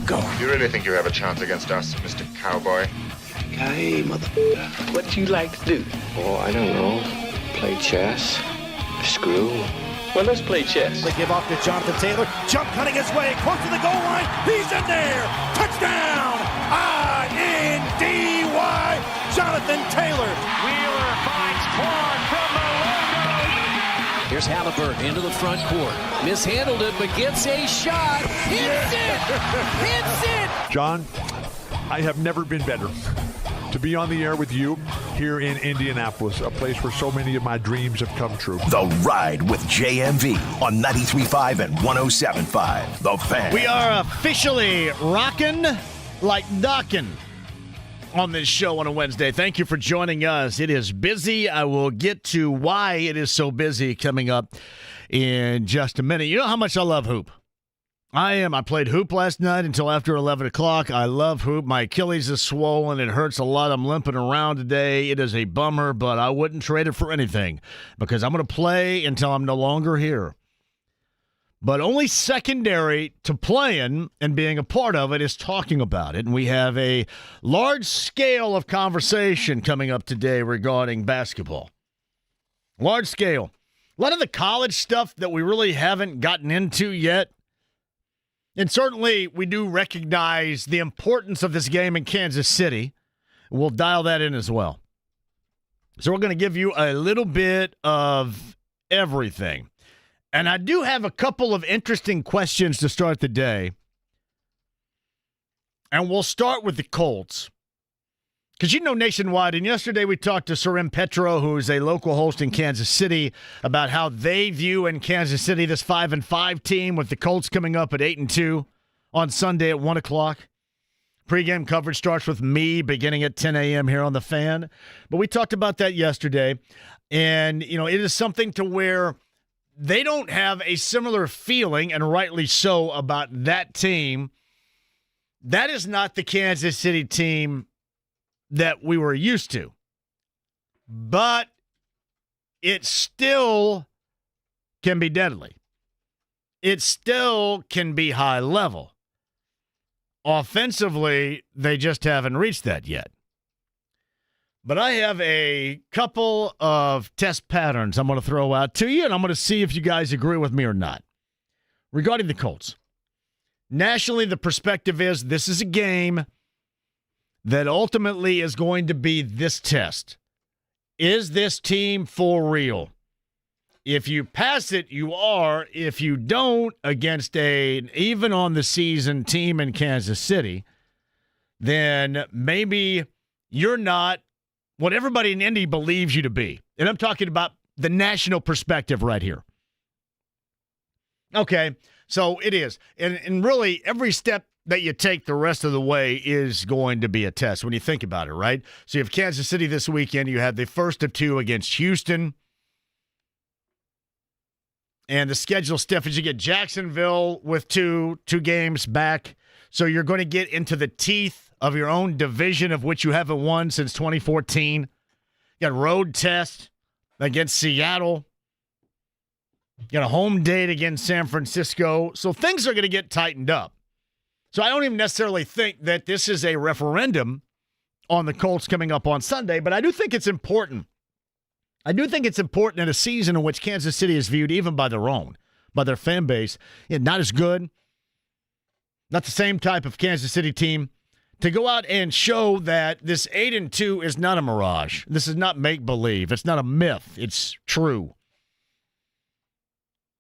go. You really think you have a chance against us, Mr. Cowboy? Hey, motherfucker. What you like to do? Oh, I don't know. Play chess. Screw. Well, let's play chess. They give off to Jonathan Taylor. Jump cutting his way close to the goal line. He's in there. Touchdown. I-N-D-Y. Jonathan Taylor. Wheeler finds Clark from the logo. Here's Halliburton into the front court. Mishandled it, but gets a shot. Hits it. Hits it. John, I have never been better to be on the air with you here in Indianapolis, a place where so many of my dreams have come true. The Ride with JMV on 93.5 and 107.5. The Fan. We are officially rocking like docking on this show on a Wednesday. Thank you for joining us. It is busy. I will get to why it is so busy coming up in just a minute. You know how much I love hoop. I played hoop last night until after 11 o'clock. I love hoop. My Achilles is swollen. It hurts a lot. I'm limping around today. It is a bummer, but I wouldn't trade it for anything because I'm going to play until I'm no longer here. But only secondary to playing and being a part of it is talking about it. And we have a large scale of conversation coming up today regarding basketball. Large scale. A lot of the college stuff that we really haven't gotten into yet. And certainly we do recognize the importance of this game in Kansas City. We'll dial that in as well. So we're going to give you a little bit of everything. And I do have a couple of interesting questions to start the day. And we'll start with the Colts. Because you know Nationwide, and yesterday we talked to Sarim Petro, who is a local host in Kansas City, about how they view in Kansas City this 5-5 team with the Colts coming up at 8-2 on Sunday at 1 o'clock. Pre-game coverage starts with me beginning at 10 a.m. here on The Fan. But we talked about that yesterday, and you know it is something to where they don't have a similar feeling, and rightly so, about that team. That is not the Kansas City team that we were used to. But it still can be deadly. It still can be high level. Offensively, they just haven't reached that yet. But I have a couple of test patterns I'm going to throw out to you, and I'm going to see if you guys agree with me or not. Regarding the Colts, nationally, the perspective is this is a game that ultimately is going to be this test. Is this team for real? If you pass it, you are. If you don't, against an even on the season team in Kansas City, then maybe you're not what everybody in Indy believes you to be. And I'm talking about the national perspective right here. Okay, so it is. And really, every step that you take the rest of the way is going to be a test when you think about it, right? So you have Kansas City this weekend. You have the first of two against Houston. And the schedule stiffens. You get Jacksonville with two games back. So you're going to get into the teeth of your own division of which you haven't won since 2014. You got a road test against Seattle. You got a home date against San Francisco. So things are going to get tightened up. So I don't even necessarily think that this is a referendum on the Colts coming up on Sunday, but I do think it's important. I do think it's important in a season in which Kansas City is viewed, even by their own, by their fan base, not as good, not the same type of Kansas City team, to go out and show that this 8-2 is not a mirage. This is not make-believe. It's not a myth. It's true.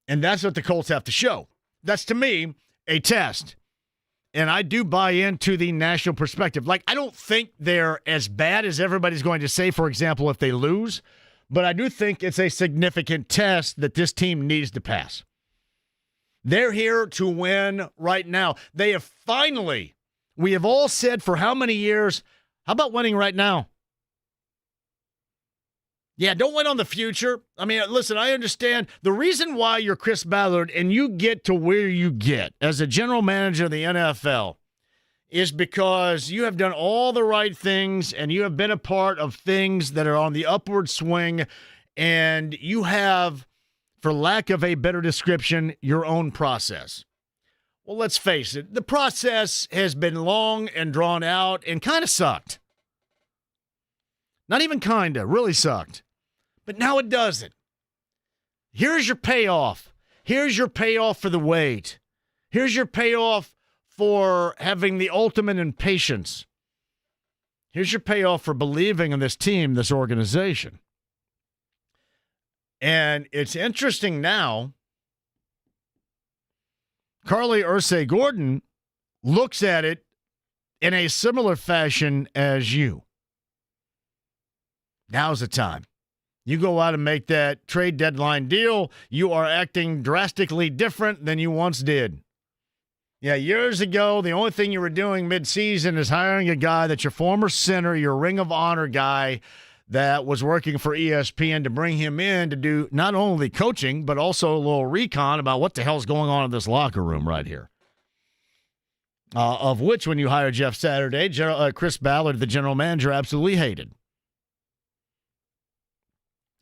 And that's what the Colts have to show. That's, to me, a test. And I do buy into the national perspective. Like, I don't think they're as bad as everybody's going to say, for example, if they lose. But I do think it's a significant test that this team needs to pass. They're here to win right now. They have finally, we have all said for how many years, how about winning right now? Yeah, don't wait on the future. I mean, listen, I understand the reason why you're Chris Ballard and you get to where you get as a general manager of the NFL is because you have done all the right things and you have been a part of things that are on the upward swing, and you have, for lack of a better description, your own process. Well, let's face it, the process has been long and drawn out and kind of sucked. Not even kind of, really sucked. But now it doesn't. Here's your payoff. Here's your payoff for the wait. Here's your payoff for having the ultimate impatience. Here's your payoff for believing in this team, this organization. And it's interesting now, Carly Ursay-Gordon looks at it in a similar fashion as you. Now's the time. You go out and make that trade deadline deal, you are acting drastically different than you once did. Yeah, years ago, the only thing you were doing midseason is hiring a guy that's your former center, your Ring of Honor guy that was working for ESPN to bring him in to do not only coaching, but also a little recon about what the hell's going on in this locker room right here. Of which, when you hired Jeff Saturday, Chris Ballard, the general manager, absolutely hated.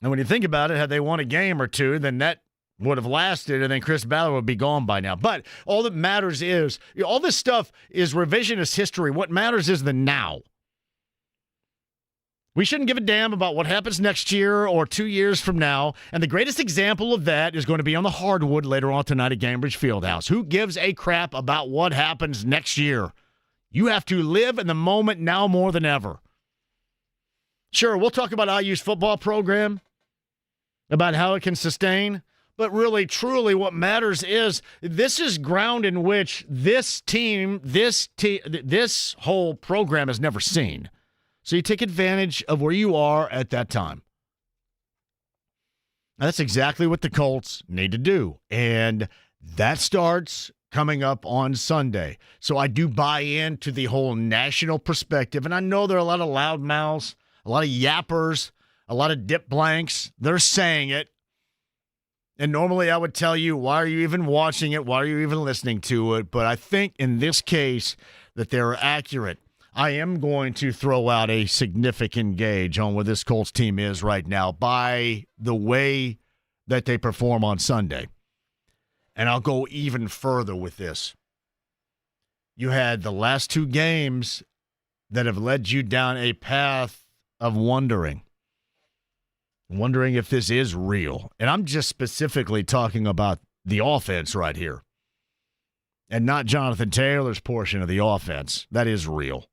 And when you think about it, had they won a game or two, then that would have lasted, and then Chris Ballard would be gone by now. But all that matters is, all this stuff is revisionist history. What matters is the now. We shouldn't give a damn about what happens next year or 2 years from now. And the greatest example of that is going to be on the hardwood later on tonight at Gainbridge Fieldhouse. Who gives a crap about what happens next year? You have to live in the moment now more than ever. Sure, we'll talk about IU's football program, about how it can sustain. But really, truly, what matters is this is ground in which this whole program has never seen. So you take advantage of where you are at that time. Now, that's exactly what the Colts need to do. And that starts coming up on Sunday. So I do buy into the whole national perspective. And I know there are a lot of loudmouths, a lot of yappers, a lot of dip blanks. They're saying it. And normally I would tell you, why are you even watching it? Why are you even listening to it? But I think in this case that they're accurate. I am going to throw out a significant gauge on where this Colts team is right now by the way that they perform on Sunday. And I'll go even further with this. You had the last two games that have led you down a path of wondering if this is real. And I'm just specifically talking about the offense right here and not Jonathan Taylor's portion of the offense. That is real.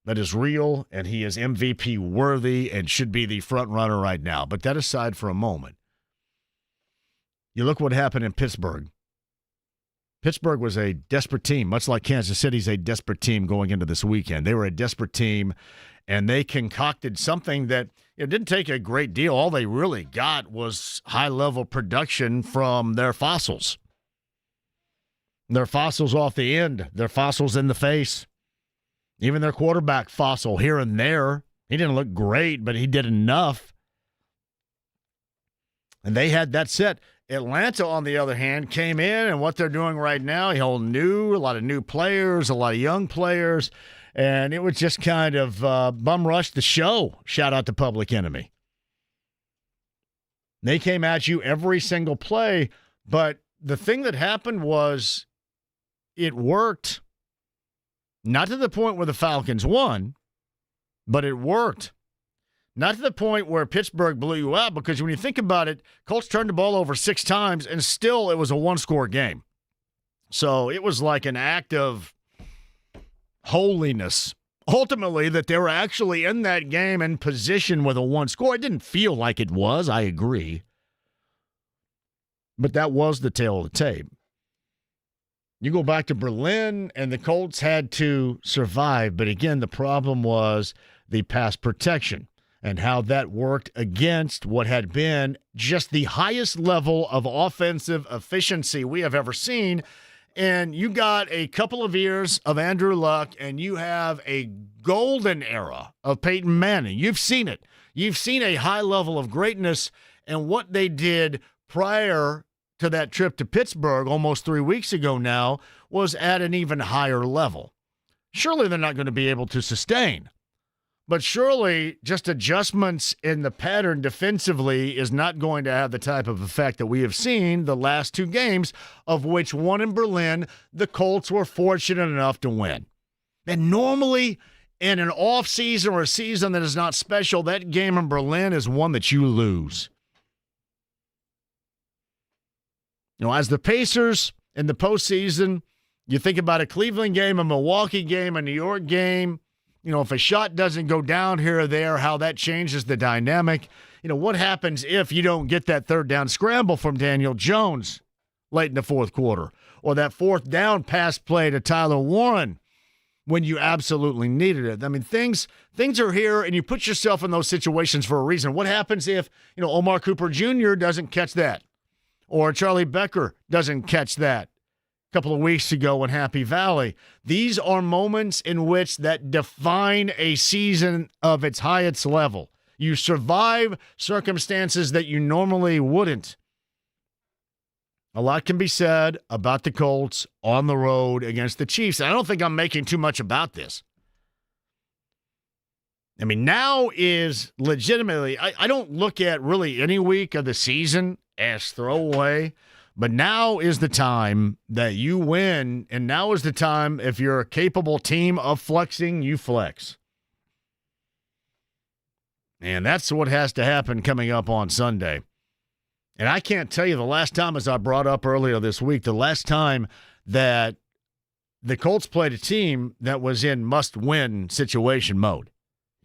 That is real, and he is MVP worthy and should be the front runner right now. But that aside for a moment, you look what happened in Pittsburgh. Pittsburgh was a desperate team, much like Kansas City's a desperate team going into this weekend. They were a desperate team, and they concocted something that it didn't take a great deal. All they really got was high-level production from their fossils. Their fossils off the end, their fossils in the face. Even their quarterback fossil here and there. He didn't look great, but he did enough. And they had that set. Atlanta, on the other hand, came in, and what they're doing right now, a lot of new players, a lot of young players, and it was just kind of bum rush the show. Shout out to Public Enemy. They came at you every single play, but the thing that happened was it worked. Not to the point where the Falcons won, but it worked. Not to the point where Pittsburgh blew you out, because when you think about it, Colts turned the ball over 6 times, and still it was a one-score game. So it was like an act of holiness, ultimately, that they were actually in that game in position with a one score. It didn't feel like it was, I agree. But that was the tail of the tape. You go back to Berlin, and the Colts had to survive. But again, the problem was the pass protection and how that worked against what had been just the highest level of offensive efficiency we have ever seen. And you got a couple of years of Andrew Luck, and you have a golden era of Peyton Manning. You've seen it. You've seen a high level of greatness, and what they did prior to that trip to Pittsburgh almost 3 weeks ago now was at an even higher level. Surely they're not going to be able to sustain. But surely just adjustments in the pattern defensively is not going to have the type of effect that we have seen the last two games, of which one in Berlin, the Colts were fortunate enough to win. And normally in an off season or a season that is not special, that game in Berlin is one that you lose. You know, as the Pacers in the postseason, you think about a Cleveland game, a Milwaukee game, a New York game. You know, if a shot doesn't go down here or there, how that changes the dynamic. You know, what happens if you don't get that third down scramble from Daniel Jones late in the fourth quarter, or that fourth down pass play to Tyler Warren when you absolutely needed it? I mean, things are here, and you put yourself in those situations for a reason. What happens if, you know, Omar Cooper Jr. doesn't catch that, or Charlie Becker doesn't catch that? Couple of weeks ago in Happy Valley. These are moments in which that define a season of its highest level. You survive circumstances that you normally wouldn't. A lot can be said about the Colts on the road against the Chiefs. I don't think I'm making too much about this. I mean, now is legitimately, I don't look at really any week of the season as throwaway. But now is the time that you win, and now is the time, if you're a capable team of flexing, you flex. And that's what has to happen coming up on Sunday. And I can't tell you the last time, as I brought up earlier this week, the last time that the Colts played a team that was in must-win situation mode.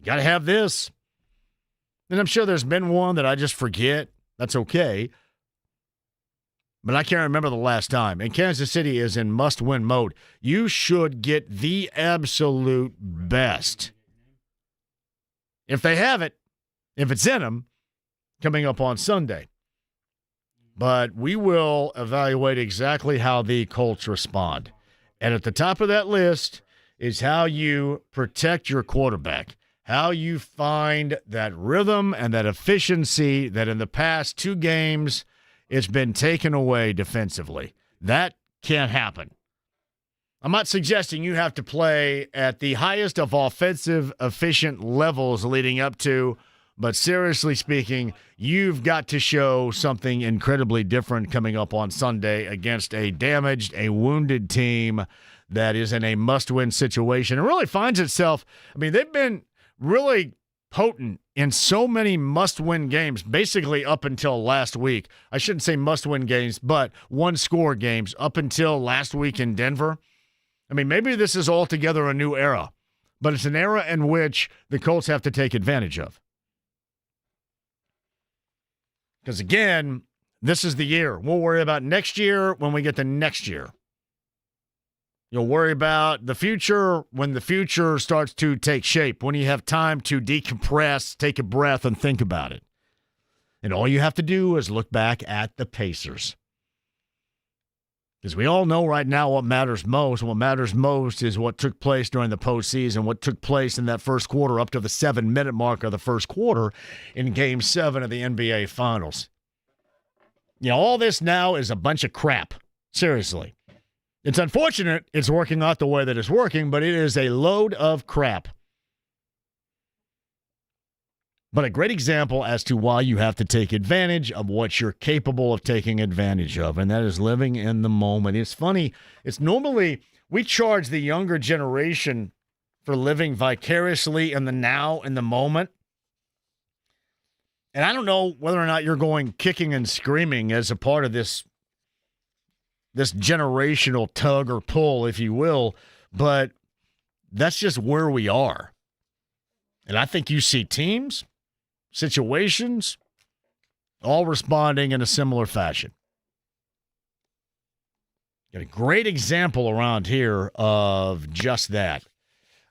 You got to have this. And I'm sure there's been one that I just forget. That's okay. But I can't remember the last time. And Kansas City is in must-win mode. You should get the absolute best. If they have it, if it's in them, coming up on Sunday. But we will evaluate exactly how the Colts respond. And at the top of that list is how you protect your quarterback, how you find that rhythm and that efficiency that in the past two games it's been taken away defensively. That can't happen. I'm not suggesting you have to play at the highest of offensive efficient levels leading up to, but seriously speaking, you've got to show something incredibly different coming up on Sunday against a damaged, a wounded team that is in a must-win situation. It really finds itself, I mean, they've been really potent in so many must-win games, basically up until last week. I shouldn't say must-win games, but one-score games up until last week in Denver. I mean, maybe this is altogether a new era, but it's an era in which the Colts have to take advantage of. Because, again, this is the year. We'll worry about next year when we get to next year. You'll worry about the future when the future starts to take shape, when you have time to decompress, take a breath, and think about it. And all you have to do is look back at the Pacers. Because we all know right now what matters most. What matters most is what took place during the postseason, what took place in that first quarter up to the 7-minute mark of the first quarter in Game 7 of the NBA Finals. You know, all this now is a bunch of crap. Seriously. It's unfortunate it's working out the way that it's working, but it is a load of crap. But a great example as to why you have to take advantage of what you're capable of taking advantage of, and that is living in the moment. It's funny. It's normally, we charge the younger generation for living vicariously in the now, in the moment. And I don't know whether or not you're going kicking and screaming as a part of this generational tug or pull, if you will, but that's just where we are. And I think you see teams, situations, all responding in a similar fashion. Got a great example around here of just that.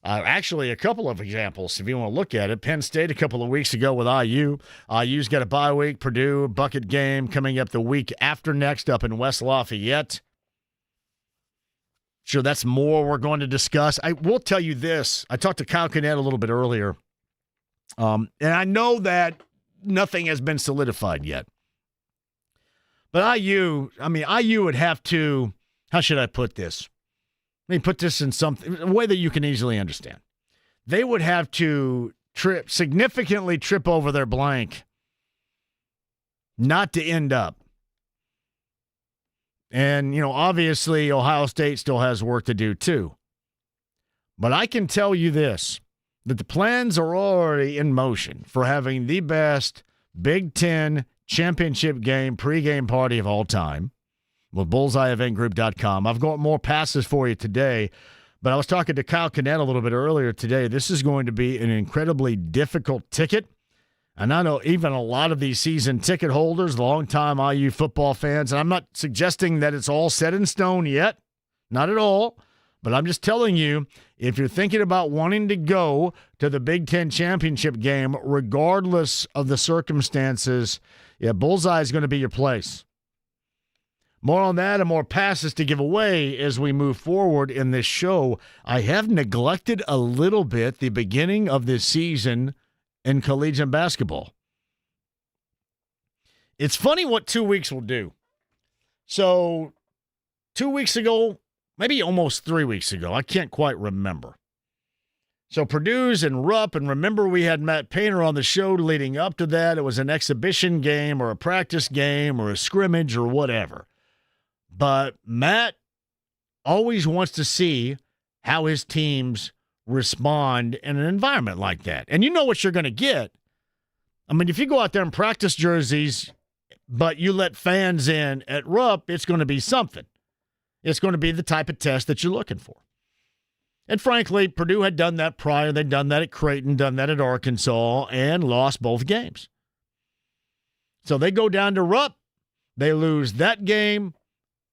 Actually, a couple of examples, if you want to look at it. Penn State a couple of weeks ago with IU. IU's got a bye week. Purdue, bucket game coming up the week after next up in West Lafayette. Sure, that's more we're going to discuss. I will tell you this. I talked to Kyle Kinnett a little bit earlier, and I know that nothing has been solidified yet. But IU would have to, how should I put this? Let me put this in a way that you can easily understand. They would have to significantly trip over their blank, not to end up. And, obviously Ohio State still has work to do too. But I can tell you this, that the plans are already in motion for having the best Big Ten championship game pregame party of all time with bullseyeeventgroup.com. I've got more passes for you today, but I was talking to Kyle Kinnett a little bit earlier today. This is going to be an incredibly difficult ticket. And I know even a lot of these season ticket holders, longtime IU football fans, and I'm not suggesting that it's all set in stone yet, not at all, but I'm just telling you, if you're thinking about wanting to go to the Big Ten championship game, regardless of the circumstances, Bullseye is going to be your place. More on that and more passes to give away as we move forward in this show. I have neglected a little bit the beginning of this season in collegiate basketball. It's funny what 2 weeks will do. So 2 weeks ago, maybe almost 3 weeks ago, I can't quite remember. So Purdue's and Rupp, and remember we had Matt Painter on the show leading up to that. It was an exhibition game or a practice game or a scrimmage or whatever. But Matt always wants to see how his teams respond in an environment like that. And you know what you're going to get. I mean, if you go out there in practice jerseys, but you let fans in at Rupp, it's going to be something. It's going to be the type of test that you're looking for. And frankly, Purdue had done that prior. They'd done that at Creighton, done that at Arkansas, and lost both games. So they go down to Rupp. They lose that game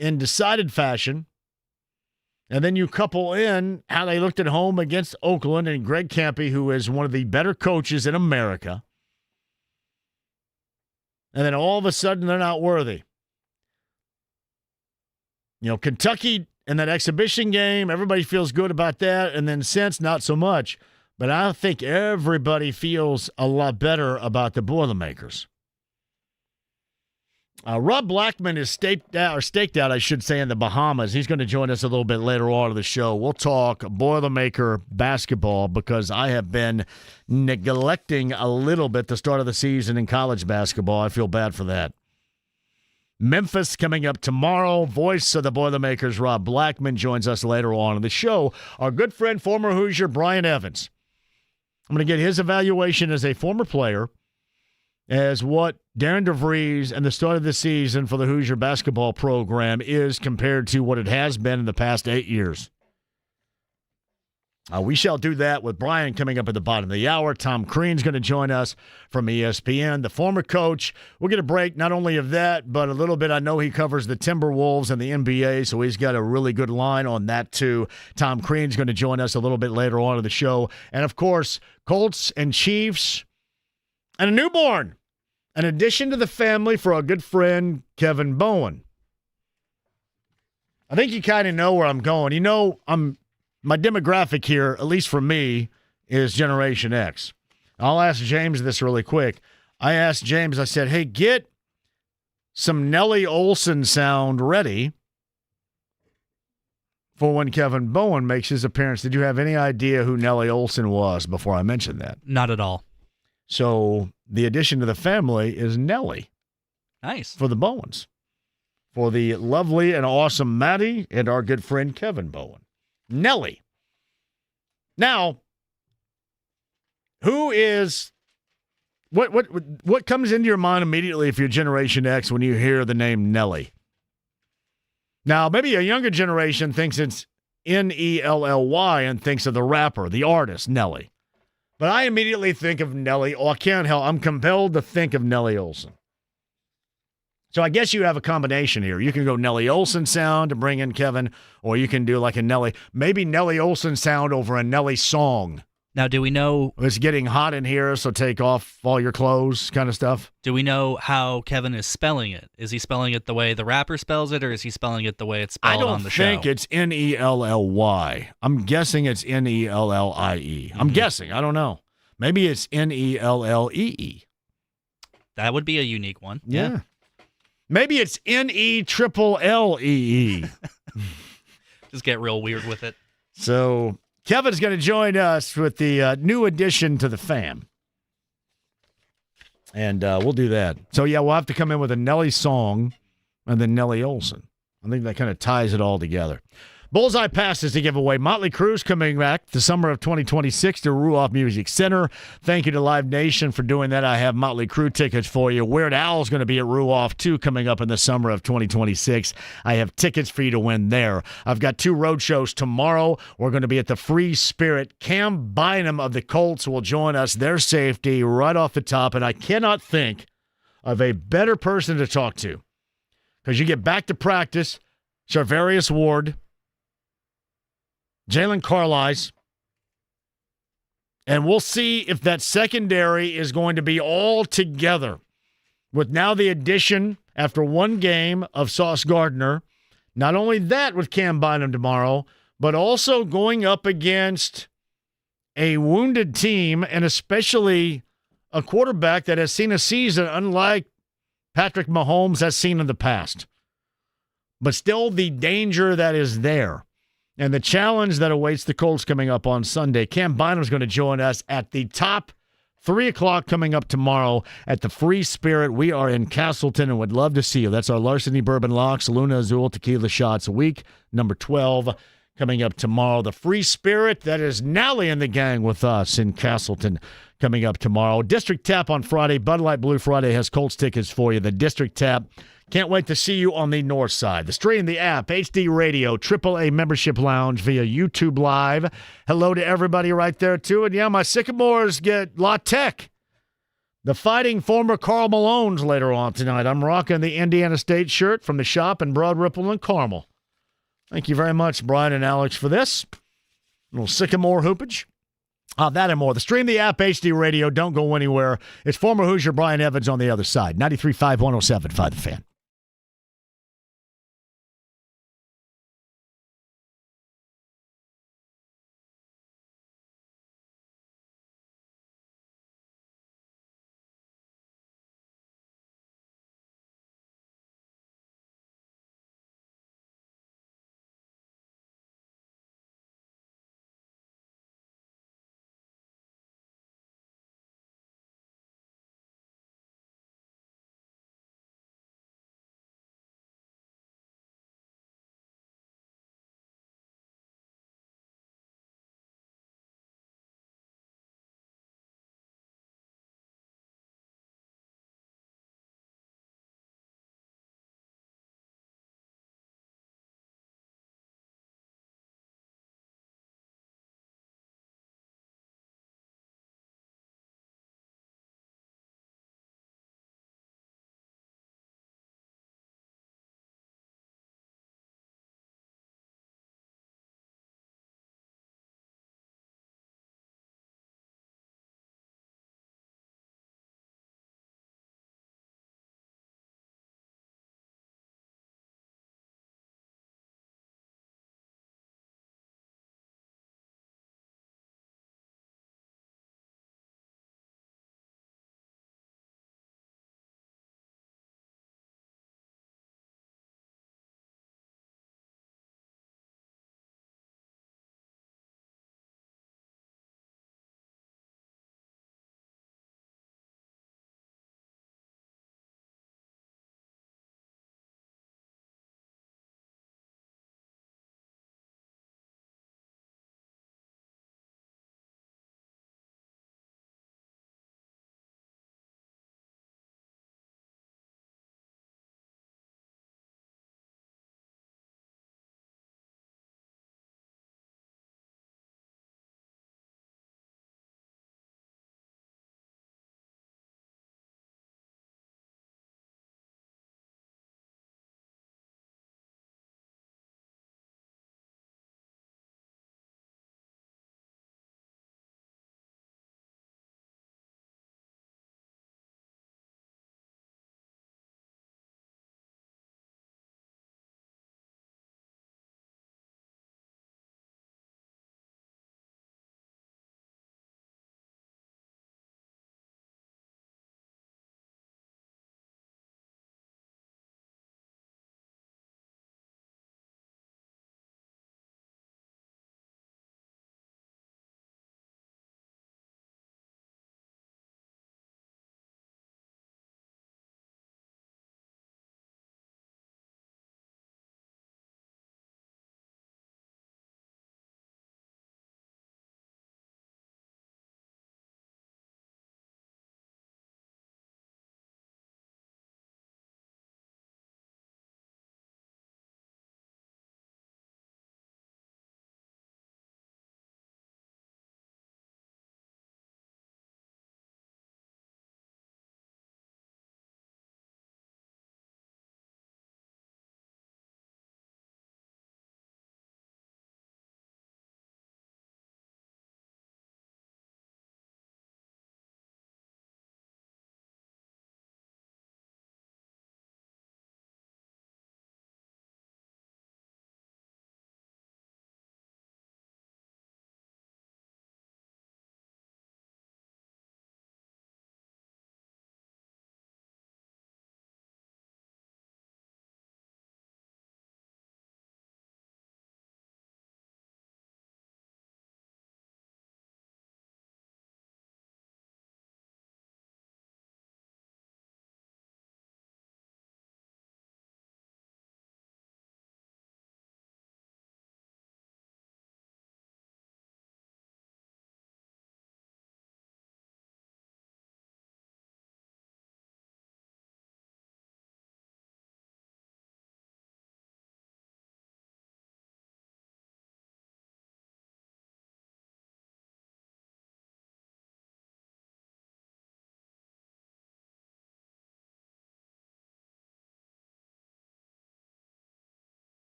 in decided fashion. And then you couple in how they looked at home against Oakland and Greg Kampe, who is one of the better coaches in America. And then all of a sudden, they're not worthy. Kentucky in that exhibition game, everybody feels good about that. And then since, not so much. But I think everybody feels a lot better about the Boilermakers. Rob Blackman is staked out, I should say, in the Bahamas. He's going to join us a little bit later on in the show. We'll talk Boilermaker basketball because I have been neglecting a little bit the start of the season in college basketball. I feel bad for that. Memphis coming up tomorrow. Voice of the Boilermakers, Rob Blackman, joins us later on in the show. Our good friend, former Hoosier Brian Evans. I'm going to get his evaluation as a former player as what Darren DeVries and the start of the season for the Hoosier basketball program is compared to what it has been in the past 8 years. We shall do that with Brian coming up at the bottom of the hour. Tom Crean's going to join us from ESPN, the former coach. We'll get a break not only of that, but a little bit. I know he covers the Timberwolves and the NBA, so he's got a really good line on that too. Tom Crean's going to join us a little bit later on in the show. And, of course, Colts and Chiefs and a newborn. An addition to the family for our good friend, Kevin Bowen. I think you kind of know where I'm going. My demographic here, at least for me, is Generation X. I'll ask James this really quick. I asked James, I said, hey, get some Nellie Olson sound ready for when Kevin Bowen makes his appearance. Did you have any idea who Nellie Olson was before I mentioned that? Not at all. So the addition to the family is Nellie. Nice. For the Bowens. For the lovely and awesome Maddie and our good friend Kevin Bowen. Nellie. Now, who is what comes into your mind immediately if you're Generation X when you hear the name Nellie? Now, maybe a younger generation thinks it's Nelly and thinks of the rapper, the artist, Nelly. But I immediately think of Nellie. Oh, I can't help. I'm compelled to think of Nellie Olson. So I guess you have a combination here. You can go Nellie Olson sound to bring in Kevin, or you can do like a Nellie, maybe Nellie Olson sound over a Nellie song. Now, do we know... It's getting hot in here, so take off all your clothes kind of stuff. Do we know how Kevin is spelling it? Is he spelling it the way the rapper spells it, or is he spelling it the way it's spelled on the show? I don't think it's Nelly. I'm guessing it's Nellie. I'm guessing. I don't know. Maybe it's Nellee. That would be a unique one. Yeah. Maybe it's Nellee. Just get real weird with it. So Kevin's going to join us with the new addition to the fam. And we'll do that. So, yeah, we'll have to come in with a Nelly song and then Nelly Olson. I think that kind of ties it all together. Bullseye passes to give away. Motley Crue's coming back the summer of 2026 to Ruoff Music Center. Thank you to Live Nation for doing that. I have Motley Crue tickets for you. Weird Al's going to be at Ruoff, too, coming up in the summer of 2026. I have tickets for you to win there. I've got 2 road shows tomorrow. We're going to be at the Free Spirit. Cam Bynum of the Colts will join us. Their safety right off the top, and I cannot think of a better person to talk to because you get back to practice. Charvarius Ward, Jalen Carlisle, and we'll see if that secondary is going to be all together with now the addition after one game of Sauce Gardner. Not only that with Cam Bynum tomorrow, but also going up against a wounded team and especially a quarterback that has seen a season unlike Patrick Mahomes has seen in the past. But still the danger that is there. And the challenge that awaits the Colts coming up on Sunday. Cam Bynum's going to join us at the top 3 o'clock coming up tomorrow at the Free Spirit. We are in Castleton and would love to see you. That's our Larceny Bourbon Locks, Luna Azul Tequila Shots a week, number 12 coming up tomorrow. The Free Spirit, that is Nally and the gang with us in Castleton coming up tomorrow. District Tap on Friday. Bud Light Blue Friday has Colts tickets for you. The District Tap. Can't wait to see you on the north side. The stream, the app, HD Radio, AAA Membership Lounge via YouTube Live. Hello to everybody right there, too. And, yeah, my Sycamores get La Tech. The Fighting former Carl Malone's later on tonight. I'm rocking the Indiana State shirt from the shop in Broad Ripple and Carmel. Thank you very much, Brian and Alex, for this. A little Sycamore hoopage. That and more. The stream, the app, HD Radio. Don't go anywhere. It's former Hoosier Brian Evans on the other side. 93.5, 107.5 The Fan.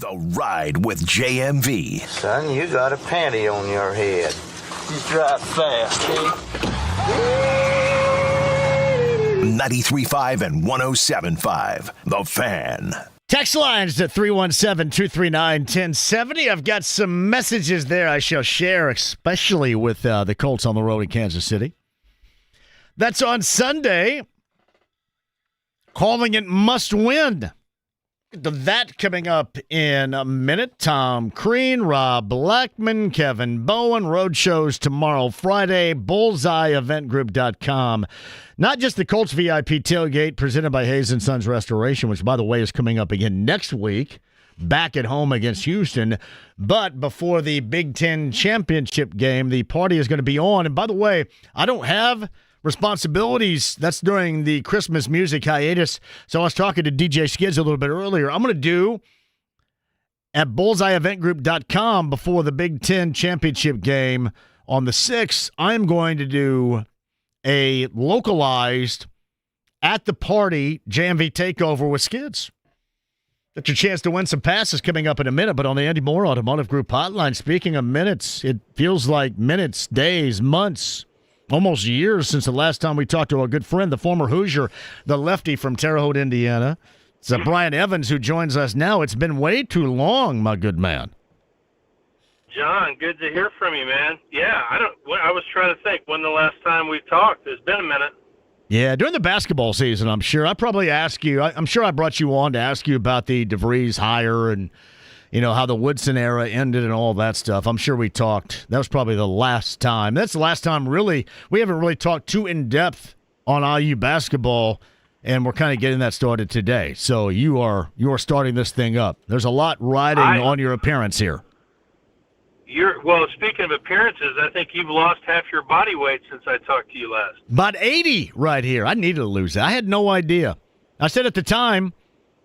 The Ride with JMV. Son, you got a panty on your head. You drive fast, eh? 93.5 and 107.5. The Fan. Text lines at 317-239-1070. I've got some messages there I shall share, especially with the Colts on the road in Kansas City. That's on Sunday. Calling it must win. That coming up in a minute. Tom Crean, Rob Blackman, Kevin Bowen. Road shows tomorrow, Friday. BullseyeEventGroup.com. Not just the Colts VIP tailgate presented by Hayes & Sons Restoration, which, by the way, is coming up again next week, back at home against Houston. But before the Big Ten championship game, the party is going to be on. And by the way, I don't have responsibilities. That's during the Christmas music hiatus. So I was talking to DJ Skids a little bit earlier. I'm going to do at BullseyeEventGroup.com before the Big Ten championship game on the 6th. I'm going to do a localized at the party JMV takeover with Skids. That's your chance to win some passes coming up in a minute. But on the Andy Moore Automotive Group hotline, speaking of minutes, it feels like minutes, days, months, almost years since the last time we talked to a good friend, the former Hoosier, the lefty from Terre Haute, Indiana. It's Brian Evans who joins us now. It's been way too long, my good man. John, good to hear from you, man. Yeah, I was trying to think when the last time we talked. It's been a minute. Yeah, during the basketball season, I'm sure. I probably asked you. I'm sure I brought you on to ask you about the DeVries hire and, you know, how the Woodson era ended and all that stuff. I'm sure we talked. That was probably the last time. That's the last time, really. We haven't really talked too in-depth on IU basketball, and we're kind of getting that started today. So you are starting this thing up. There's a lot riding on your appearance here. Well, speaking of appearances, I think you've lost half your body weight since I talked to you last. About 80 right here. I needed to lose that. I had no idea. I said at the time,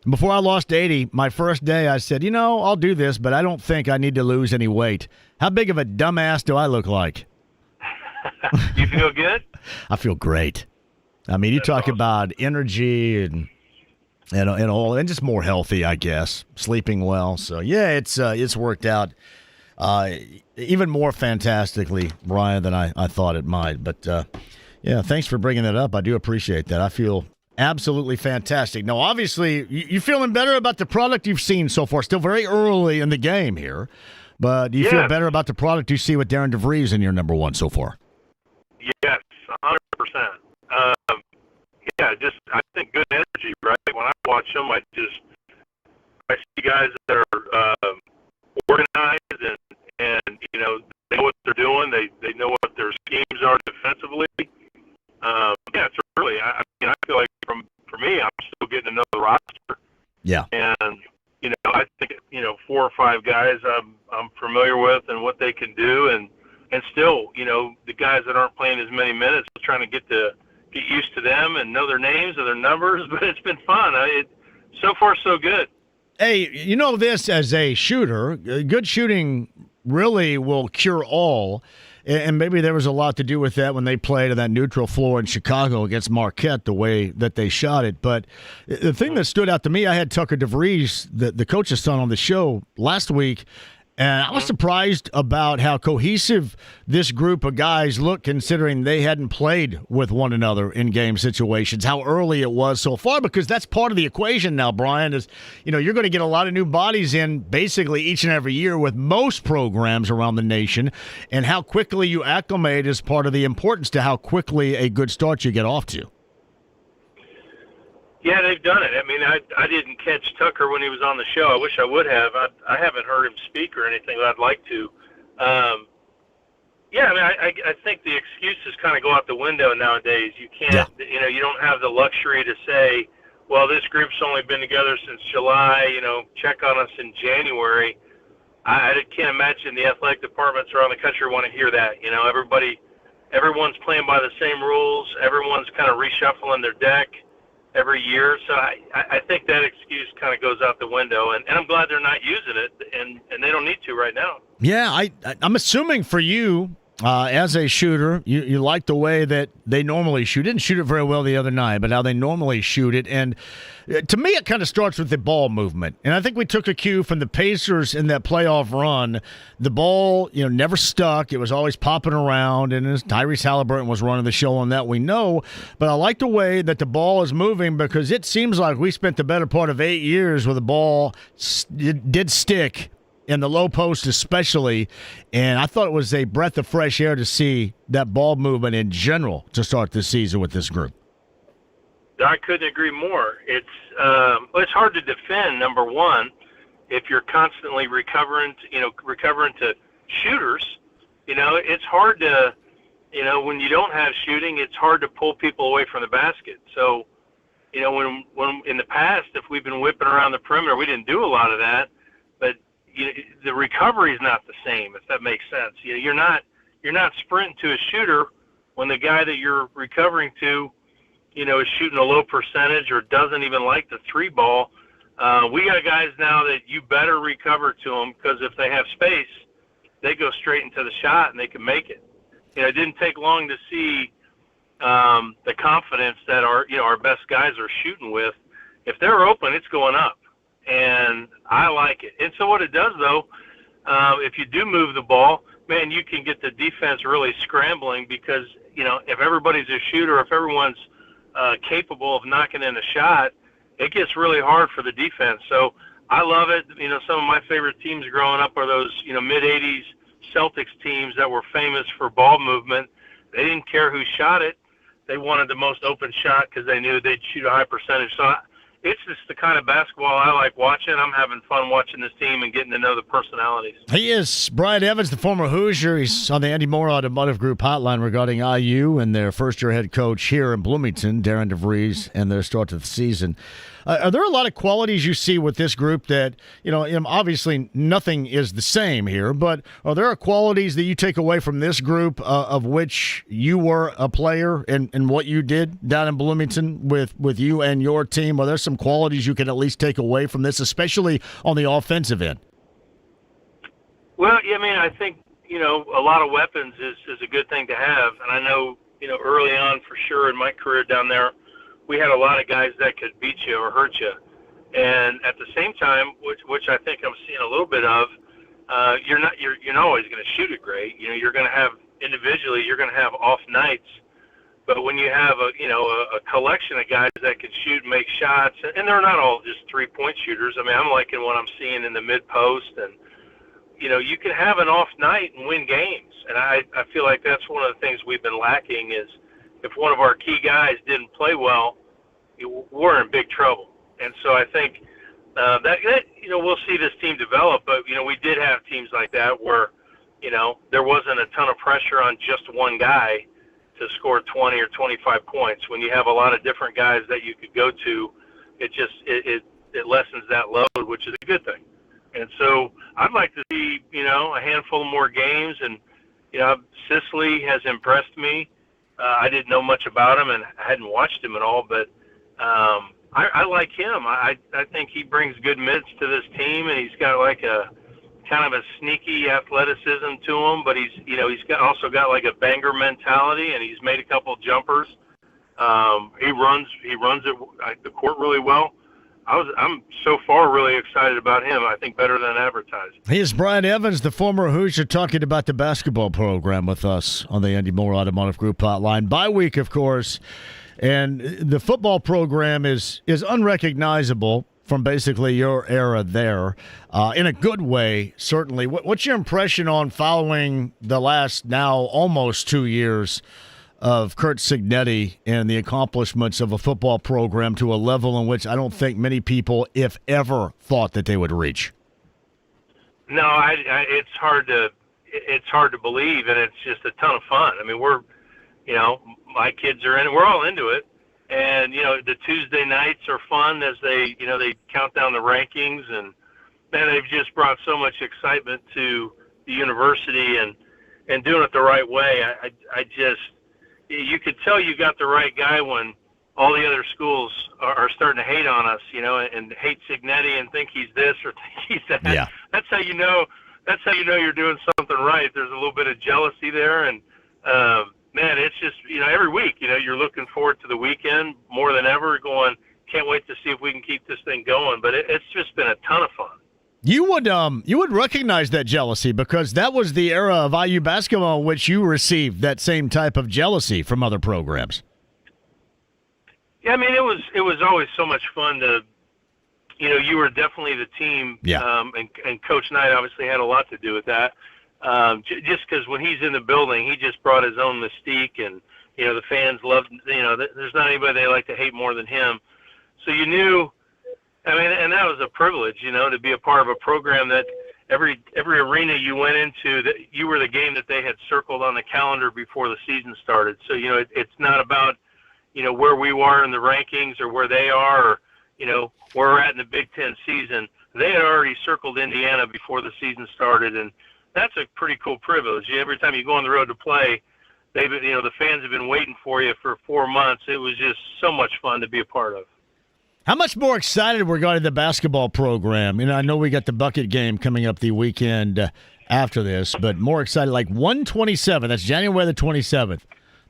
before I lost 80, my first day, I said, I'll do this, but I don't think I need to lose any weight. How big of a dumbass do I look like? You feel good? I feel great. I mean, That's you talk awesome. about energy and all, and just more healthy, I guess, sleeping well. So yeah, it's worked out even more fantastically, Brian, than I thought it might. But yeah, thanks for bringing that up. I do appreciate that. I feel absolutely fantastic. Now, obviously, you feeling better about the product you've seen so far. Still very early in the game here, but do you feel better about the product you see with Darren DeVries in your number one so far? Yes, 100%. I think good energy, right? When I watch them, I see guys that are organized and they know what they're doing. They know what their schemes are defensively. It's early. I feel like for me, I'm still getting to know the roster. Yeah. And I think 4 or 5 guys I'm familiar with and what they can do, and still the guys that aren't playing as many minutes, trying to get used to them and know their names and their numbers. But it's been fun. So far so good. Hey, this as a shooter, good shooting really will cure all. And maybe there was a lot to do with that when they played on that neutral floor in Chicago against Marquette, the way that they shot it. But the thing that stood out to me, I had Tucker DeVries, the coach's son, on the show last week, and I was surprised about how cohesive this group of guys look, considering they hadn't played with one another in game situations, how early it was so far, because that's part of the equation now, Brian, is, you're going to get a lot of new bodies in basically each and every year with most programs around the nation, and how quickly you acclimate is part of the importance to how quickly a good start you get off to. Yeah, they've done it. I mean, I didn't catch Tucker when he was on the show. I wish I would have. I haven't heard him speak or anything, but I'd like to. I think the excuses kind of go out the window nowadays. You can't, you don't have the luxury to say, well, this group's only been together since July, check on us in January. I can't imagine the athletic departments around the country want to hear that. Everyone's playing by the same rules. Everyone's kind of reshuffling their deck every year. So I think that excuse kind of goes out the window, and I'm glad they're not using it, and they don't need to right now. Yeah, I'm assuming for you, As a shooter, you like the way that they normally shoot. Didn't shoot it very well the other night, but how they normally shoot it. And to me, it kind of starts with the ball movement. And I think we took a cue from the Pacers in that playoff run. The ball, never stuck. It was always popping around, and Tyrese Halliburton was running the show on that, we know. But I like the way that the ball is moving, because it seems like we spent the better part of 8 years where the ball did stick, in the low post especially, and I thought it was a breath of fresh air to see that ball movement in general to start this season with this group. I couldn't agree more. It's hard to defend, number one, if you're constantly recovering to shooters. It's hard to, when you don't have shooting, it's hard to pull people away from the basket. So, when in the past, if we've been whipping around the perimeter, we didn't do a lot of that, but the recovery is not the same, if that makes sense. You're not sprinting to a shooter when the guy that you're recovering to, is shooting a low percentage or doesn't even like the three ball. We got guys now that you better recover to them, because if they have space, they go straight into the shot and they can make it. It didn't take long to see the confidence that our best guys are shooting with. If they're open, it's going up. And I like it. And so what it does, though, if you do move the ball, man, you can get the defense really scrambling, because, if everybody's a shooter, if everyone's capable of knocking in a shot, it gets really hard for the defense. So I love it. Some of my favorite teams growing up are those, mid-'80s Celtics teams that were famous for ball movement. They didn't care who shot it. They wanted the most open shot because they knew they'd shoot a high percentage. So it's just the kind of basketball I like watching. I'm having fun watching this team and getting to know the personalities. He is Brian Evans, the former Hoosier. He's on the Andy Moore Automotive Group hotline regarding IU and their first-year head coach here in Bloomington, Darren DeVries, and their start to the season. Are there a lot of qualities you see with this group that, obviously nothing is the same here, but are there qualities that you take away from this group of which you were a player and what you did down in Bloomington with you and your team? Are there some qualities you can at least take away from this, especially on the offensive end? Well, I think, a lot of weapons is a good thing to have. And I know, early on for sure in my career down there, we had a lot of guys that could beat you or hurt you. And at the same time, which I think I'm seeing a little bit of, you're not always going to shoot it great. You're going to have individually, you're going to have off nights. But when you have a collection of guys that can shoot and make shots, and they're not all just 3-point shooters. I'm liking what I'm seeing in the mid post, and you can have an off night and win games. And I feel like that's one of the things we've been lacking is, if one of our key guys didn't play well, we're in big trouble. And so I think that we'll see this team develop. But we did have teams like that where there wasn't a ton of pressure on just one guy to score 20 or 25 points. When you have a lot of different guys that you could go to, it lessens that load, which is a good thing. And so I'd like to see a handful more games. And Sicily has impressed me. I didn't know much about him and I hadn't watched him at all, but I like him. I think he brings good mids to this team, and he's got like a kind of a sneaky athleticism to him, but he's also got like a banger mentality, and he's made a couple jumpers. He runs the court really well. I'm so far really excited about him. I think better than advertised. Here's Brian Evans, the former Hoosier, talking about the basketball program with us on the Andy Moore Automotive Group hotline. Bye week, of course, and the football program is unrecognizable from basically your era there, in a good way, certainly. What's your impression on following the last now almost 2 years of Curt Cignetti and the accomplishments of a football program to a level in which I don't think many people, if ever, thought that they would reach? No, it's hard to believe, and it's just a ton of fun. we're, my kids are in it. We're all into it. And, the Tuesday nights are fun as they count down the rankings, and man, they've just brought so much excitement to the university and doing it the right way. You could tell you got the right guy when all the other schools are starting to hate on us, and hate Cignetti and think he's this or think he's that. Yeah. That's how you know that's how you know you're doing something right. There's a little bit of jealousy there, and man, it's just every week you're looking forward to the weekend more than ever. Going, can't wait to see if we can keep this thing going. But it's just been a ton of fun. You would recognize that jealousy because that was the era of IU basketball in which you received that same type of jealousy from other programs. Yeah, I mean, it was always so much fun to, you were definitely the team. Yeah. And Coach Knight obviously had a lot to do with that. Just because when he's in the building, he just brought his own mystique, and the fans loved. There's not anybody they like to hate more than him. So you knew. I mean, and that was a privilege, to be a part of a program that every arena you went into, that you were the game that they had circled on the calendar before the season started. So it's not about where we are in the rankings or where they are, or where we're at in the Big Ten season. They had already circled Indiana before the season started, and that's a pretty cool privilege. Every time you go on the road to play, the fans have been waiting for you for 4 months. It was just so much fun to be a part of. How much more excited regarding the basketball program? I know we got the bucket game coming up the weekend after this, but more excited, like 127, that's January the 27th,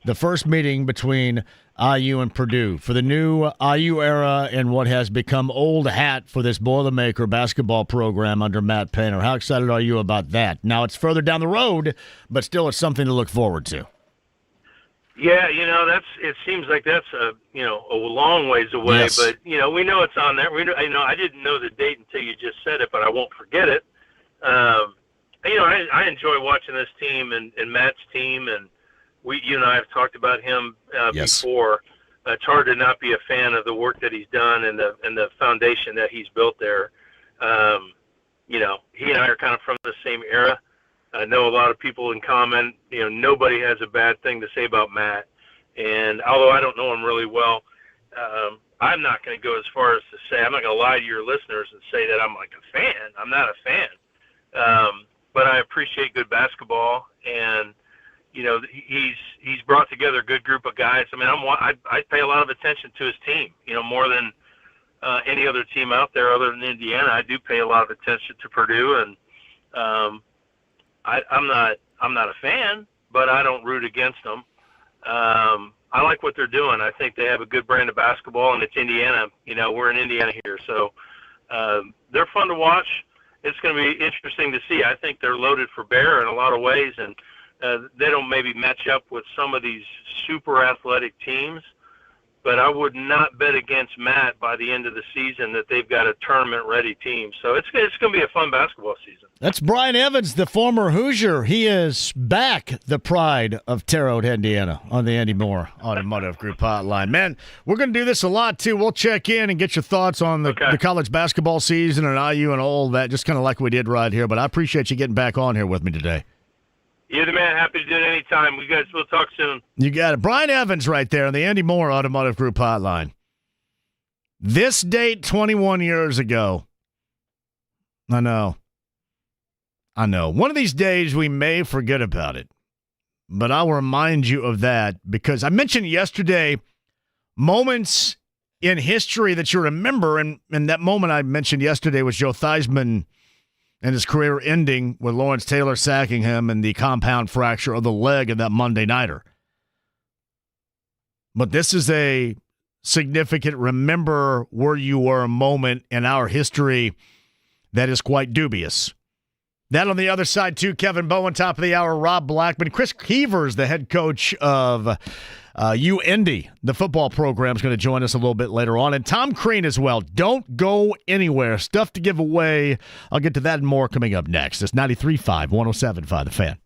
the first meeting between IU and Purdue for the new IU era and what has become old hat for this Boilermaker basketball program under Matt Painter. How excited are you about that? Now, it's further down the road, but still it's something to look forward to. Yeah, it seems like that's a long ways away, yes. But we know it's on there. I didn't know the date until you just said it, but I won't forget it. I enjoy watching this team and Matt's team, and you and I have talked about him yes. before. It's hard to not be a fan of the work that he's done and the foundation that he's built there. He and I are kind of from the same era. I know a lot of people in common. Nobody has a bad thing to say about Matt. And although I don't know him really well, I'm not going to go as far as to say, I'm not going to lie to your listeners and say that I'm like a fan. I'm not a fan. But I appreciate good basketball, and he's brought together a good group of guys. I mean, I pay a lot of attention to his team, more than any other team out there other than Indiana. I do pay a lot of attention to Purdue, and I'm not a fan, but I don't root against them. I like what they're doing. I think they have a good brand of basketball, and it's Indiana. We're in Indiana here, so they're fun to watch. It's going to be interesting to see. I think they're loaded for bear in a lot of ways, and they don't maybe match up with some of these super athletic teams. But I would not bet against Matt by the end of the season that they've got a tournament-ready team. So it's going to be a fun basketball season. That's Brian Evans, the former Hoosier. He is back, the pride of Terre Haute, Indiana, on the Andy Moore Automotive Group hotline. Man, we're going to do this a lot, too. We'll check in and get your thoughts on the college basketball season and IU and all that, just kind of like we did right here. But I appreciate you getting back on here with me today. You're the man. Happy to do it anytime. We guys will talk soon. You got it. Brian Evans right there on the Andy Moore Automotive Group hotline. This date 21 years ago. I know. One of these days we may forget about it, but I'll remind you of that because I mentioned yesterday moments in history that you remember, and that moment I mentioned yesterday was Joe Theismann and his career ending with Lawrence Taylor sacking him and the compound fracture of the leg in that Monday nighter. But this is a significant remember where you were moment in our history that is quite dubious. That on the other side, too, Kevin Bowen, top of the hour, Rob Blackman. Chris Keevers, the head coach of Indy, the football program, is going to join us a little bit later on. And Tom Crean as well. Don't go anywhere. Stuff to give away. I'll get to that and more coming up next. It's 93.5, 107.5 The Fan.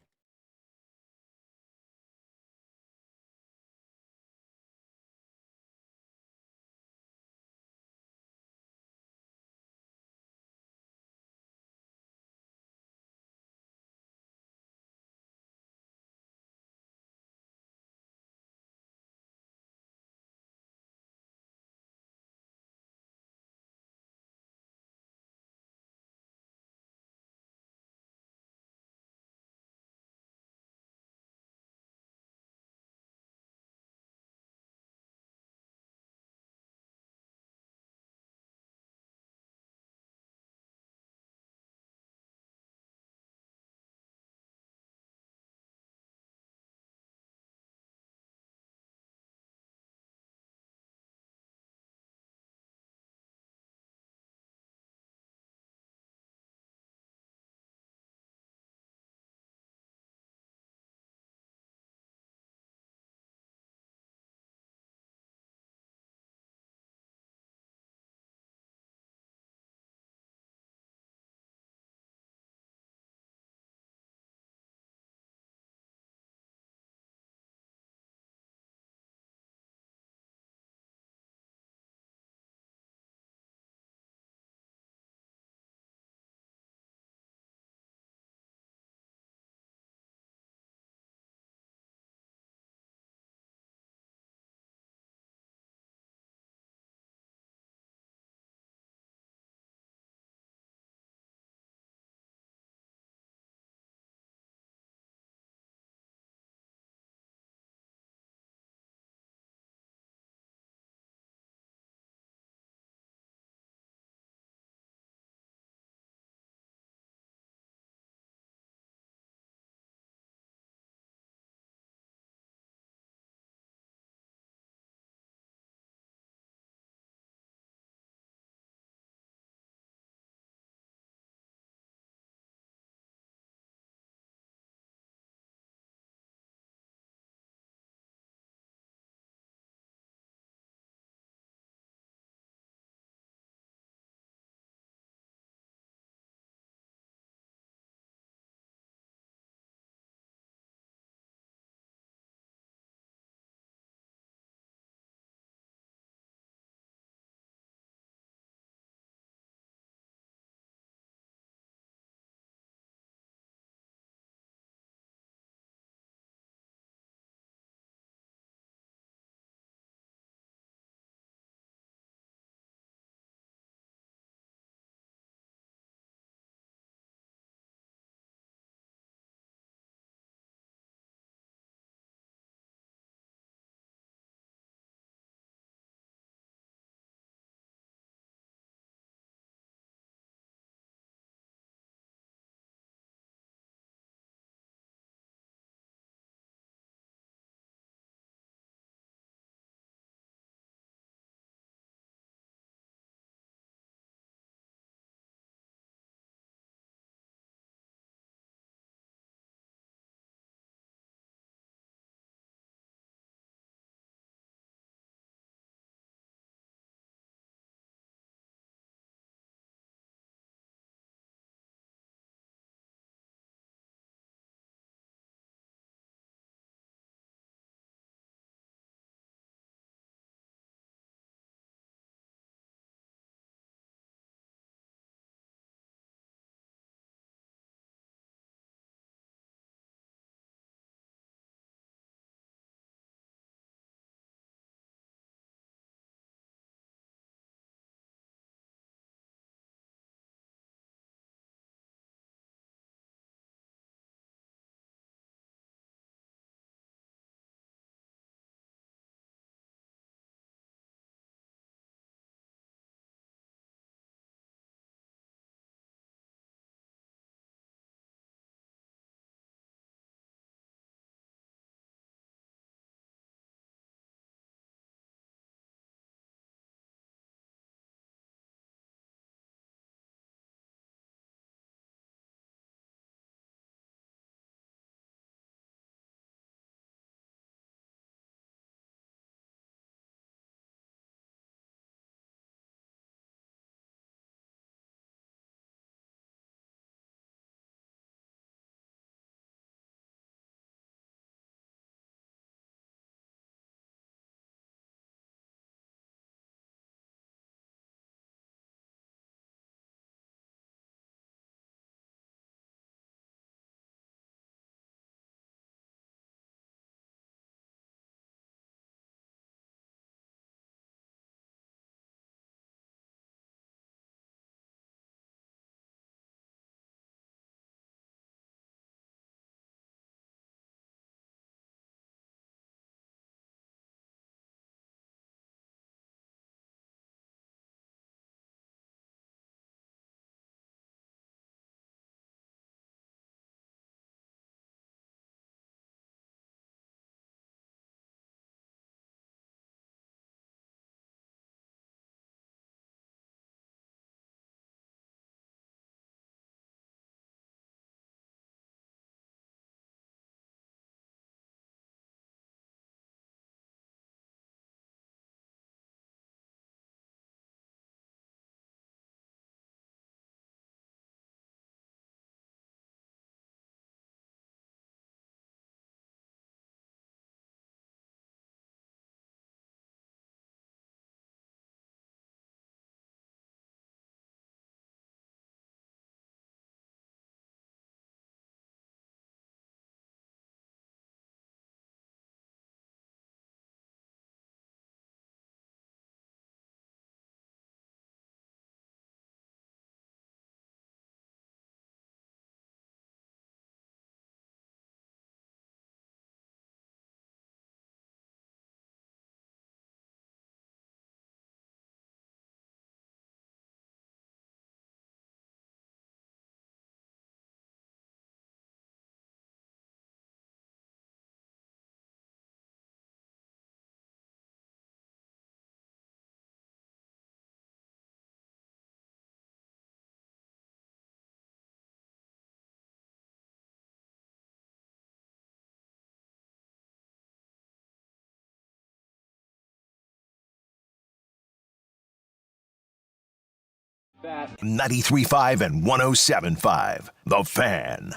93.5 and 107.5. The Fan.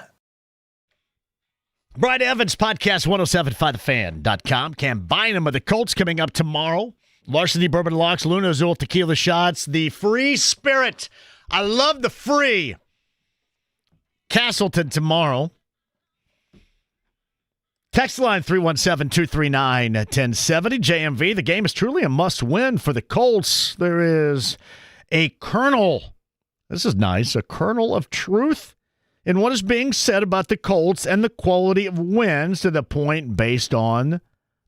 Brian Evans, podcast 1075thefan.com. Cam Bynum of the Colts coming up tomorrow. Larceny Bourbon Locks, Luna Azul Tequila Shots, the Free Spirit. I love the free. Castleton tomorrow. Text line 317-239-1070. JMV, the game is truly a must-win for the Colts. There is a kernel, this is nice, a kernel of truth in what is being said about the Colts and the quality of wins to the point based on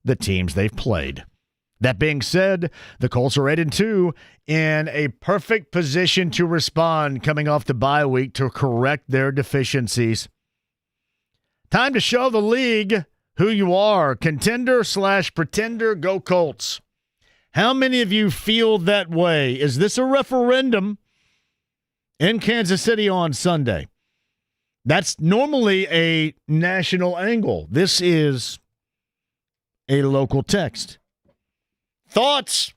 the teams they've played. That being said, the Colts are 8-2 in a perfect position to respond coming off the bye week to correct their deficiencies. Time to show the league who you are. Contender/pretender, go Colts. How many of you feel that way? Is this a referendum in Kansas City on Sunday? That's normally a national angle. This is a local text. Thoughts?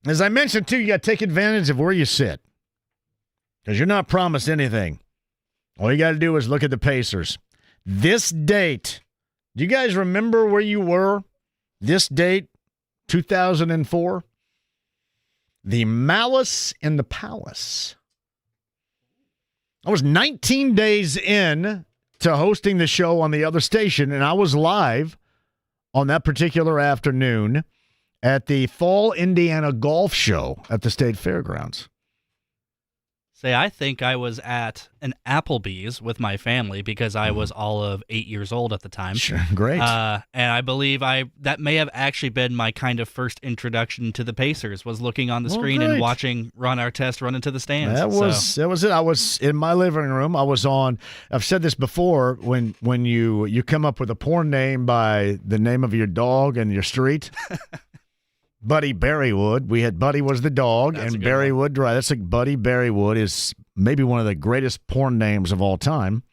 As I mentioned, too, you got to take advantage of where you sit because you're not promised anything. All you got to do is look at the Pacers. This date, do you guys remember where you were? This date, 2004? The Malice in the Palace. I was 19 days in to hosting the show on the other station, and I was live on that particular afternoon at the Fall Indiana Golf Show at the State Fairgrounds. Say, I think I was at an Applebee's with my family because I was all of 8 years old at the time. Sure, great. And I believe that may have actually been my kind of first introduction to the Pacers, was looking on the screen and watching Ron Artest run into the stands. That was it. I was in my living room. I was on, I've said this before, when you come up with a porn name by the name of your dog and your street. Buddy Berrywood. We had Buddy was the dog, and Berrywood Drive. That's like Buddy Berrywood is maybe one of the greatest porn names of all time.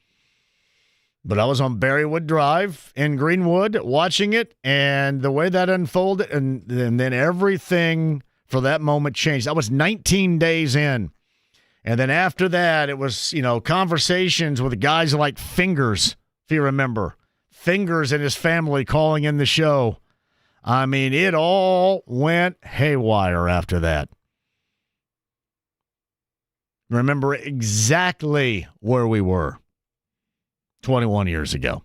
But I was on Berrywood Drive in Greenwood watching it, and the way that unfolded, and then everything for that moment changed. I was 19 days in. And then after that, it was, conversations with guys like Fingers, if you remember. Fingers and his family calling in the show. I mean, it all went haywire after that. Remember exactly where we were 21 years ago.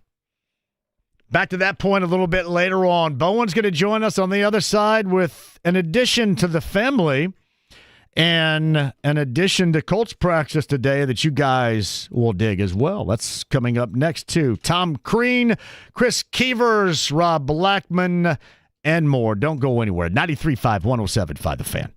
Back to that point a little bit later on. Bowen's going to join us on the other side with an addition to the family and an addition to Colts practice today that you guys will dig as well. That's coming up next, too. Tom Crean, Chris Keevers, Rob Blackman, and more. Don't go anywhere. 93.5, 107.5 The Fan.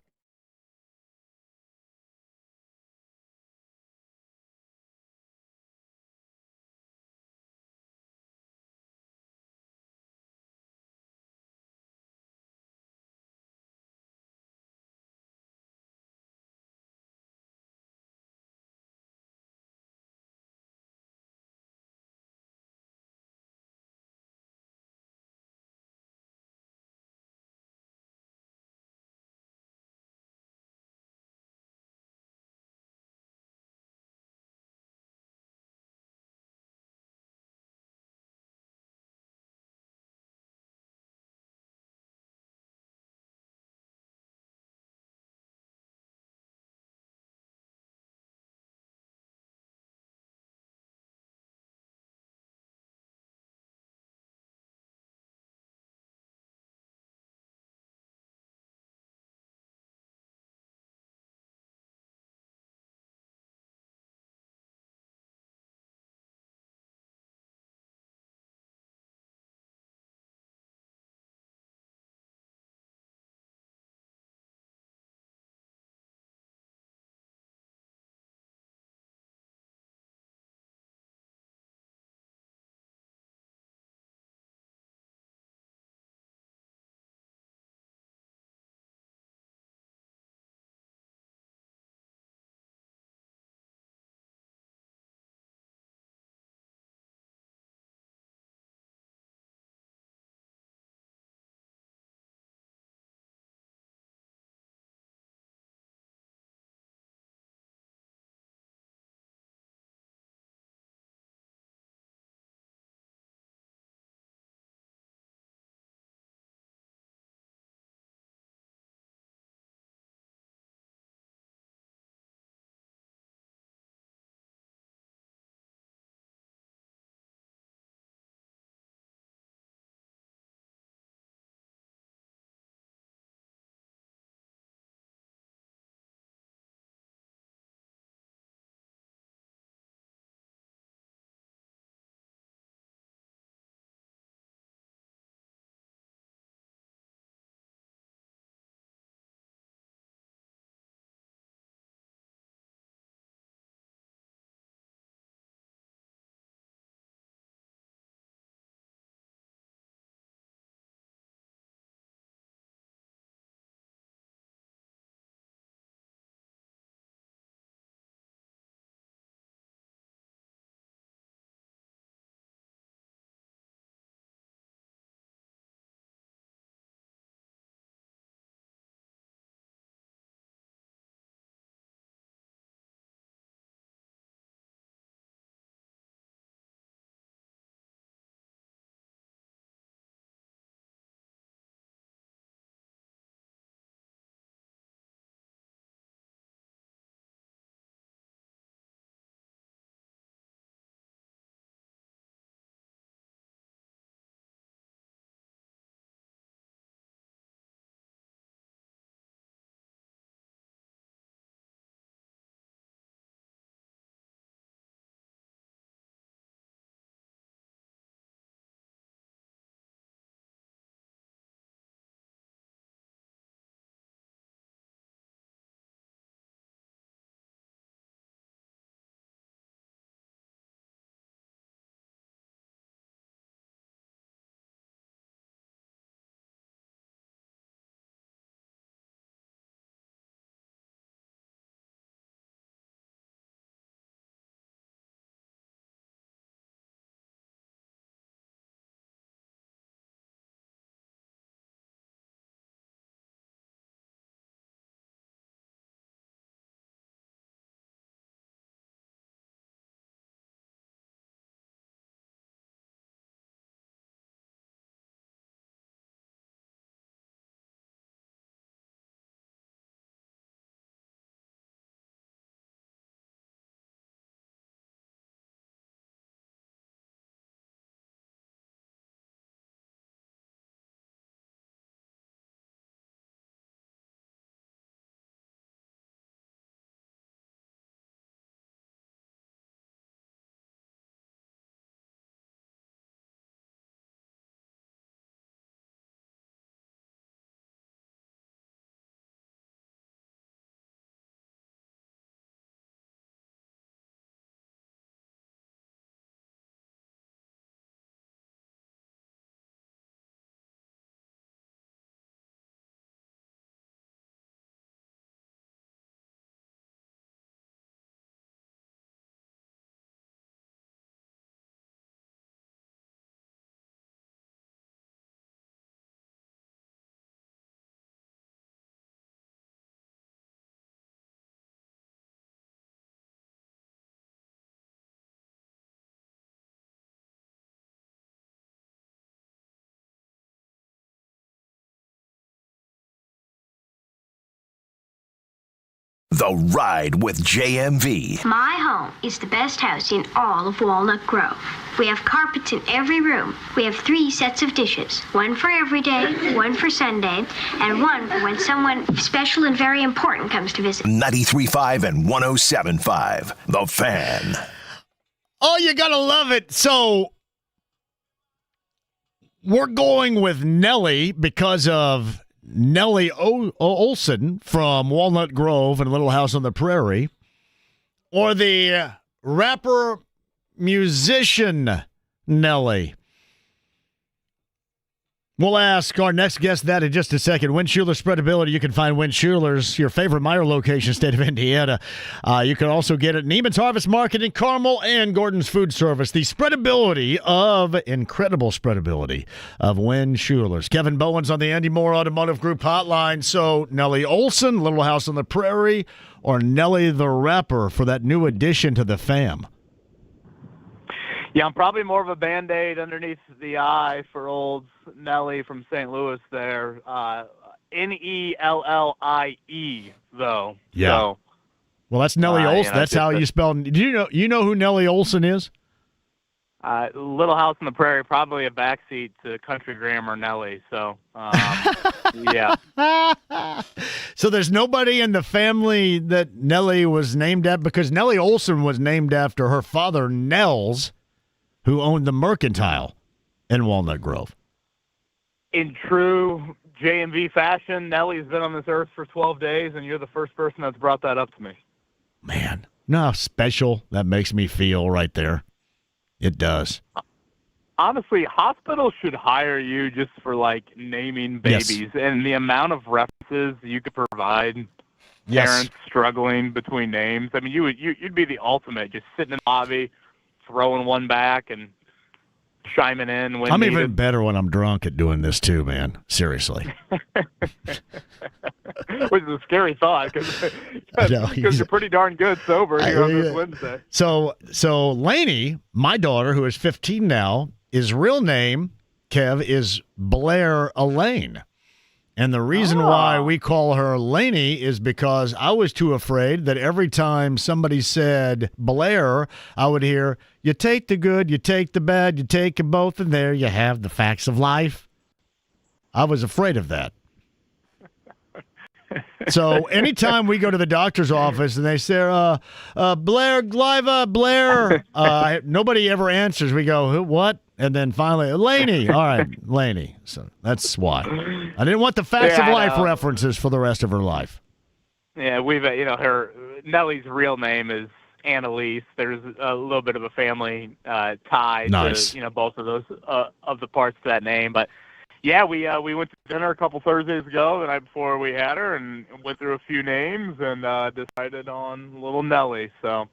The Ride with JMV. My home is the best house in all of Walnut Grove. We have carpets in every room. We have 3 sets of dishes. One for every day, one for Sunday, and one for when someone special and very important comes to visit. 93.5 and 107.5. The Fan. Oh, you gotta love it. So we're going with Nellie because of Nellie Olson from Walnut Grove and Little House on the Prairie, or the rapper musician Nellie. We'll ask our next guest that in just a second. Win Schuler Spreadability. You can find Win Schuler's, your favorite Meijer location, state of Indiana. You can also get it at Neiman's Harvest Market in Carmel and Gordon's Food Service. The incredible spreadability of Win Schuler's. Kevin Bowen's on the Andy Moore Automotive Group hotline. So Nellie Olson, Little House on the Prairie, or Nellie the Rapper for that new addition to the fam? Yeah, I'm probably more of a Band-Aid underneath the eye for old Nellie from St. Louis there. Nellie, though. Yeah. So, well, that's Nellie Olson. That's how you spell. Do you know who Nellie Olson is? Little House on the Prairie, probably a backseat to Country Grammar Nellie. So, yeah. So there's nobody in the family that Nellie was named after, because Nellie Olson was named after her father, Nels, who owned the Mercantile in Walnut Grove. In true JMV fashion, Nellie's been on this earth for 12 days, and you're the first person that's brought that up to me. Man, no, special that makes me feel right there. It does. Honestly, hospitals should hire you just for, naming babies. Yes. And the amount of references you could provide parents struggling between names. I mean, you'd be the ultimate, just sitting in the lobby, throwing one back and chiming in when I'm needed. even better when I'm drunk at doing this too, man. Seriously. Which is a scary thought because you're pretty darn good sober here on this Wednesday. So Lainey, my daughter, who is 15 now, his real name, Kev, is Blair Elaine. And the reason why we call her Lainey is because I was too afraid that every time somebody said Blair, I would hear, you take the good, you take the bad, you take them both, and there you have the facts of life. I was afraid of that. So anytime we go to the doctor's office and they say, Blair Gliva, Blair, nobody ever answers. We go, who, what? And then finally, Lainey. All right, Lainey. So that's why. I didn't want the facts of life references for the rest of her life. Yeah, we've, Nellie's real name is Annalise. There's a little bit of a family tie to, both of those, of the parts of that name. But, yeah, we went to dinner a couple Thursdays ago, the night before we had her, and went through a few names and decided on little Nellie. So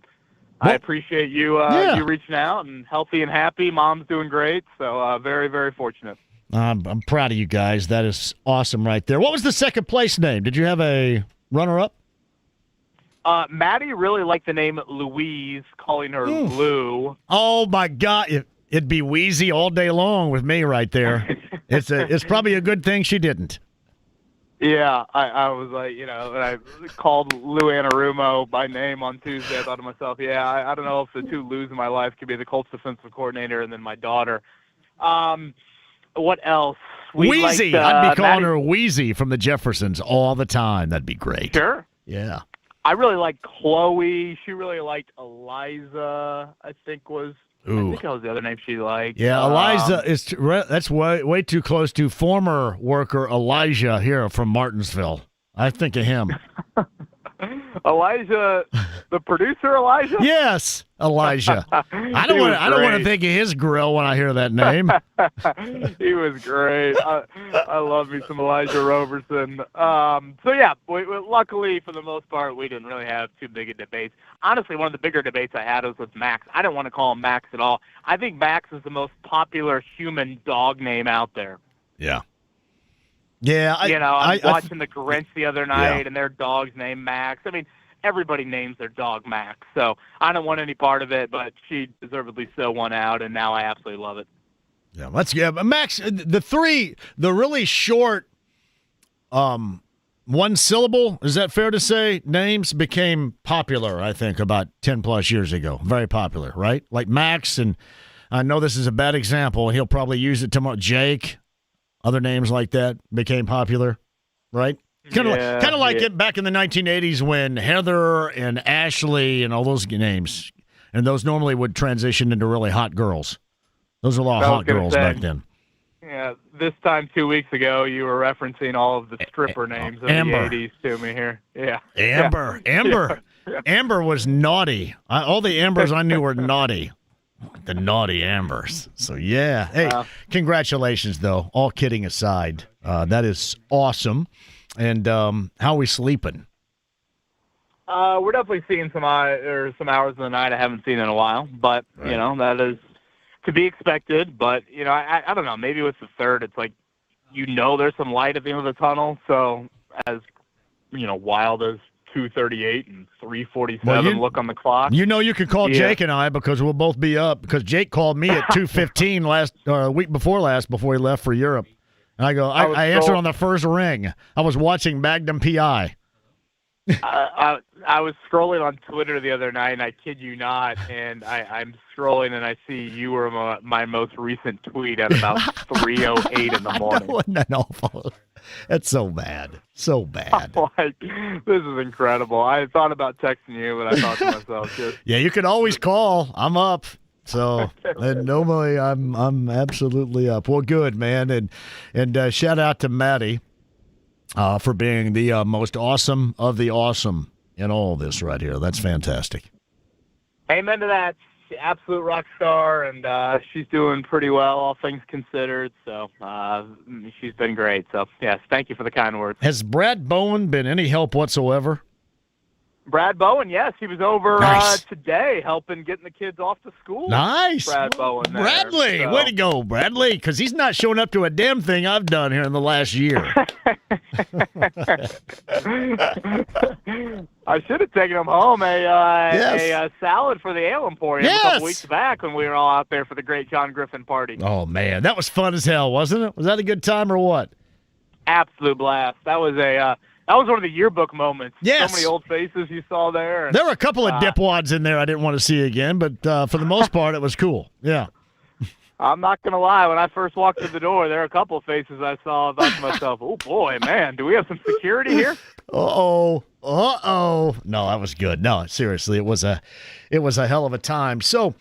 I appreciate you you reaching out, and healthy and happy. Mom's doing great, so very, very fortunate. I'm proud of you guys. That is awesome right there. What was the second place name? Did you have a runner-up? Maddie really liked the name Louise, calling her Lou. Oh, my God. It'd be Wheezy all day long with me right there. It's probably a good thing she didn't. Yeah, I was like, when I called Lou Anarumo by name on Tuesday, I thought to myself, I don't know if the two Lou's in my life could be the Colts defensive coordinator and then my daughter. What else? Wheezy. I'd be calling her Wheezy from the Jeffersons all the time. That'd be great. Sure. Yeah. I really liked Chloe. She really liked Eliza, I think was. Ooh. I think that was the other name she liked. Yeah, Eliza that's way too close to former worker Elijah here from Martinsville. I think of him. Elijah, the producer Elijah? Yes, Elijah. I don't want to think of his grill when I hear that name. He was great. I love me some Elijah Roberson. Luckily for the most part, we didn't really have too big a debates. Honestly, one of the bigger debates I had was with Max. I didn't want to call him Max at all. I think Max is the most popular human dog name out there. Yeah. Yeah, I was watching The Grinch the other night, and their dog's named Max. I mean, everybody names their dog Max, so I don't want any part of it, but she deservedly so won out, and now I absolutely love it. Yeah, Max, the really short one syllable, is that fair to say? Names became popular, I think, about 10-plus years ago. Very popular, right? Like Max, and I know this is a bad example. He'll probably use it tomorrow. Jake, other names like that became popular, right? Kind of like it back in the 1980s when Heather and Ashley and all those names, and those normally would transition into really hot girls. Those were a lot of hot girls back then. Yeah, this time 2 weeks ago, you were referencing all of the stripper names of Amber. the 80s to me here. Yeah. Amber. Yeah. Amber. Amber was naughty. All the Ambers I knew were naughty. The naughty Ambers. So, yeah. Hey, congratulations, though. All kidding aside. That is awesome. And how are we sleeping? We're definitely seeing some hours of the night I haven't seen in a while. But, right. You know, that is to be expected. But, you know, I don't know. Maybe with the third, it's like, you know, there's some light at the end of the tunnel. So as, you know, wild as 2:38 and 3:47 look on the clock. You know you can call Jake and I because we'll both be up because Jake called me at 2:15 week before last before he left for Europe. And I go, I answered on the first ring. I was watching Magnum PI. I was scrolling on Twitter the other night, and I kid you not, and I'm scrolling, and I see you were my most recent tweet at about 3:08 in the morning. Wasn't that awful? That's so bad. So bad. I'm like, this is incredible. I thought about texting you, but I thought to myself, yeah, you can always call. I'm up. So, and normally I'm absolutely up. Well, good, man. And shout out to Maddie for being the most awesome of the awesome in all this right here. That's fantastic. Amen to that. She's an absolute rock star, and she's doing pretty well, all things considered. So she's been great. So, yes, thank you for the kind words. Has Brad Bowen been any help whatsoever? Brad Bowen, yes. He was over today helping getting the kids off to school. Nice. Brad Bowen there. Bradley, way to go, Bradley, because he's not showing up to a damn thing I've done here in the last year. I should have taken him home a salad for the Ale Emporium a couple weeks back when we were all out there for the great John Griffin party. Oh, man. That was fun as hell, wasn't it? Was that a good time or what? Absolute blast. That was one of the yearbook moments. Yes. So many old faces you saw there. And, there were a couple of dipwads in there I didn't want to see again, but for the most part, it was cool. Yeah. I'm not going to lie. When I first walked through the door, there were a couple of faces I saw. I thought to myself, oh, boy, man, do we have some security here? Uh-oh. No, that was good. No, seriously, it was a hell of a time. So,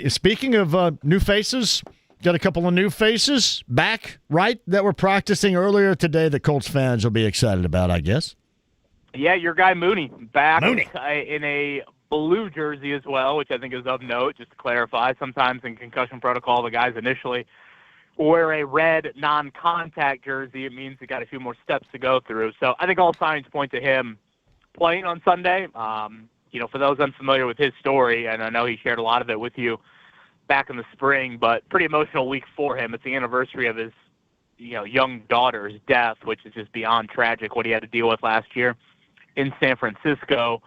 speaking of new faces, got a couple of new faces back, right, that were practicing earlier today that Colts fans will be excited about, I guess. Yeah, your guy Mooney back in a blue jersey as well, which I think is of note, just to clarify. Sometimes in concussion protocol, the guys initially wear a red non-contact jersey. It means they got a few more steps to go through. So I think all signs point to him playing on Sunday. For those unfamiliar with his story, and I know he shared a lot of it with you back in the spring, but pretty emotional week for him. It's the anniversary of his young daughter's death, which is just beyond tragic what he had to deal with last year in San Francisco.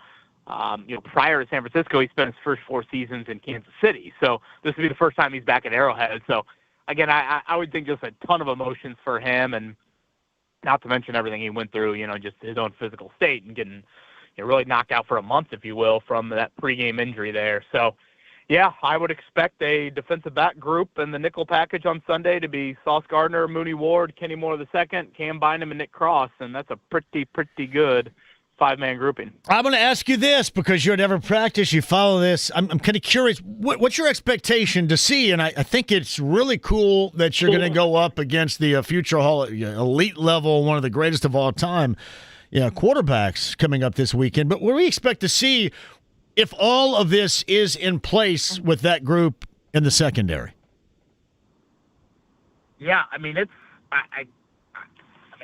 Prior to San Francisco, he spent his first 4 seasons in Kansas City. So this would be the first time he's back at Arrowhead. So, again, I would think just a ton of emotions for him, and not to mention everything he went through, just his own physical state and getting really knocked out for a month, if you will, from that pregame injury there. So, yeah, I would expect a defensive back group in the nickel package on Sunday to be Sauce Gardner, Mooney Ward, Kenny Moore II, Cam Bynum, and Nick Cross, and that's a pretty good 5-man grouping. I'm going to ask you this because you're at every practice. You follow this. I'm kind of curious. What's your expectation to see? And I think it's really cool that you're going to go up against the future elite level, one of the greatest of all time, quarterbacks coming up this weekend. But what do we expect to see if all of this is in place with that group in the secondary? Yeah, I mean,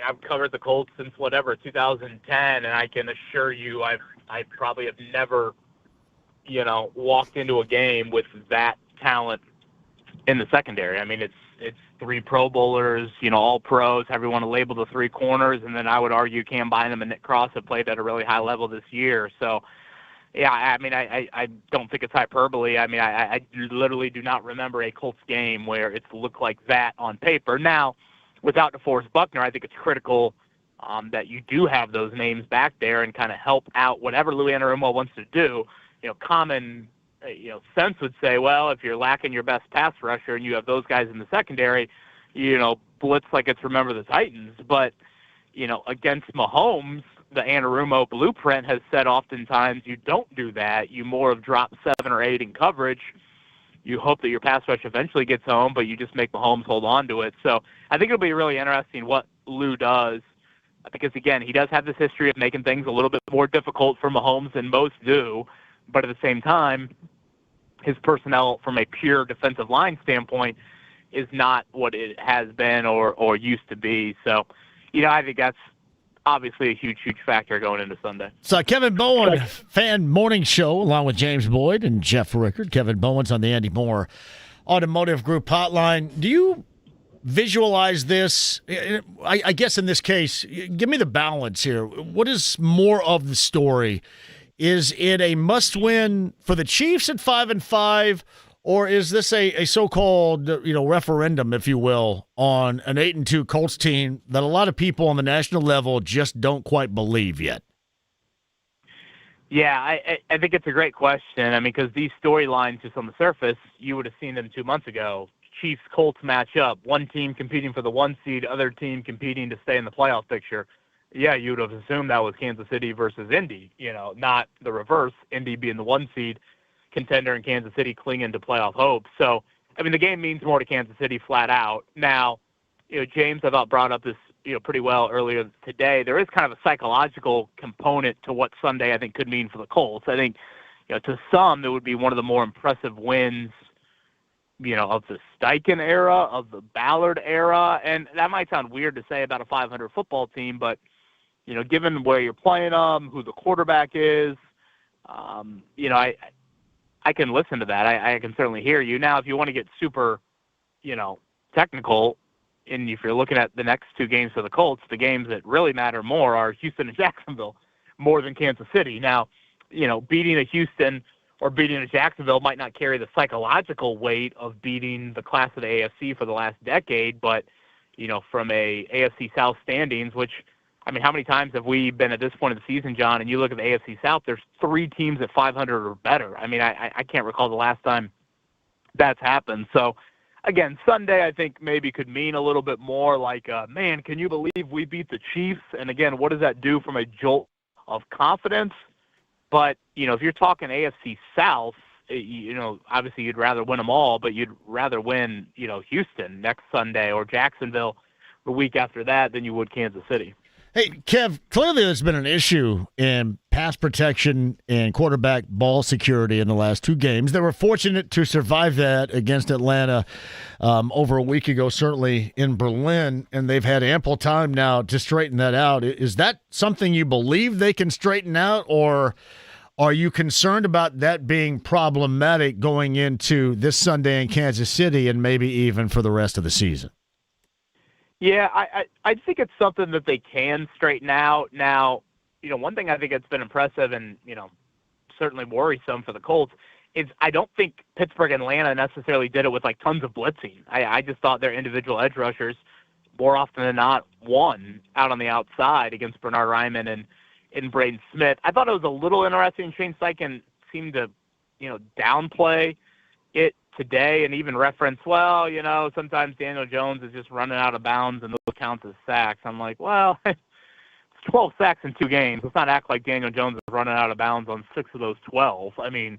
I've covered the Colts since 2010, and I can assure you I probably have never, walked into a game with that talent in the secondary. I mean, it's 3 Pro Bowlers, all pros, however you want to label the 3 corners, and then I would argue Cam Bynum and Nick Cross have played at a really high level this year. So, yeah, I mean, I don't think it's hyperbole. I mean, I literally do not remember a Colts game where it's looked like that on paper. Now, without DeForest Buckner, I think it's critical that you do have those names back there and kind of help out whatever Lou Anarumo wants to do. Common sense would say, well, if you're lacking your best pass rusher and you have those guys in the secondary, blitz like it's Remember the Titans. But, against Mahomes, the Anarumo blueprint has said oftentimes you don't do that. You more of drop 7 or 8 in coverage. You hope that your pass rush eventually gets home, but you just make Mahomes hold on to it. So I think it'll be really interesting what Lou does, because, again, he does have this history of making things a little bit more difficult for Mahomes than most do. But at the same time, his personnel from a pure defensive line standpoint is not what it has been or used to be. So, I think that's obviously a huge, huge factor going into Sunday. So Kevin Bowen, Fan Morning Show, along with James Boyd and Jeff Rickard. Kevin Bowen's on the Andy Moore Automotive Group hotline. Do you visualize this? I guess in this case, give me the balance here. What is more of the story? Is it a must-win for the Chiefs at 5-5, or is this a so-called referendum, if you will, on an 8-2 Colts team that a lot of people on the national level just don't quite believe yet? Yeah, I think it's a great question. I mean, because these storylines, just on the surface, you would have seen them 2 months ago. Chiefs-Colts match up. One team competing for the 1 seed, other team competing to stay in the playoff picture. Yeah, you would have assumed that was Kansas City versus Indy, not the reverse, Indy being the 1 seed contender and Kansas City clinging to playoff hope. So, I mean, the game means more to Kansas City flat out. Now, James, I thought, brought up this, pretty well earlier today. There is kind of a psychological component to what Sunday, I think, could mean for the Colts. I think, to some, it would be one of the more impressive wins, of the Steichen era, of the Ballard era. And that might sound weird to say about a 500 football team, but, given where you're playing them, who the quarterback is, I can listen to that. I can certainly hear you. Now, if you want to get super, technical, and if you're looking at the next 2 games for the Colts, the games that really matter more are Houston and Jacksonville more than Kansas City. Now, beating a Houston or beating a Jacksonville might not carry the psychological weight of beating the class of the AFC for the last decade, but, from a AFC South standings, which, I mean, how many times have we been at this point of the season, John, and you look at the AFC South, there's 3 teams at 500 or better. I mean, I can't recall the last time that's happened. So, again, Sunday I think maybe could mean a little bit more like, man, can you believe we beat the Chiefs? And, again, what does that do from a jolt of confidence? But, if you're talking AFC South, obviously you'd rather win them all, but you'd rather win, Houston next Sunday or Jacksonville the week after that than you would Kansas City. Hey, Kev, clearly there's been an issue in pass protection and quarterback ball security in the last 2 games. They were fortunate to survive that against Atlanta over a week ago, certainly in Berlin, and they've had ample time now to straighten that out. Is that something you believe they can straighten out, or are you concerned about that being problematic going into this Sunday in Kansas City and maybe even for the rest of the season? Yeah, I think it's something that they can straighten out. Now, one thing I think that's been impressive and, certainly worrisome for the Colts is I don't think Pittsburgh and Atlanta necessarily did it with, like, tons of blitzing. I just thought their individual edge rushers, more often than not, won out on the outside against Bernard Ryman and Braden Smith. I thought it was a little interesting. Shane Steichen seemed to, downplay it today and even reference, well, sometimes Daniel Jones is just running out of bounds and those counts as sacks. I'm like, well, it's 12 sacks in 2 games. Let's not act like Daniel Jones is running out of bounds on 6 of those 12. I mean,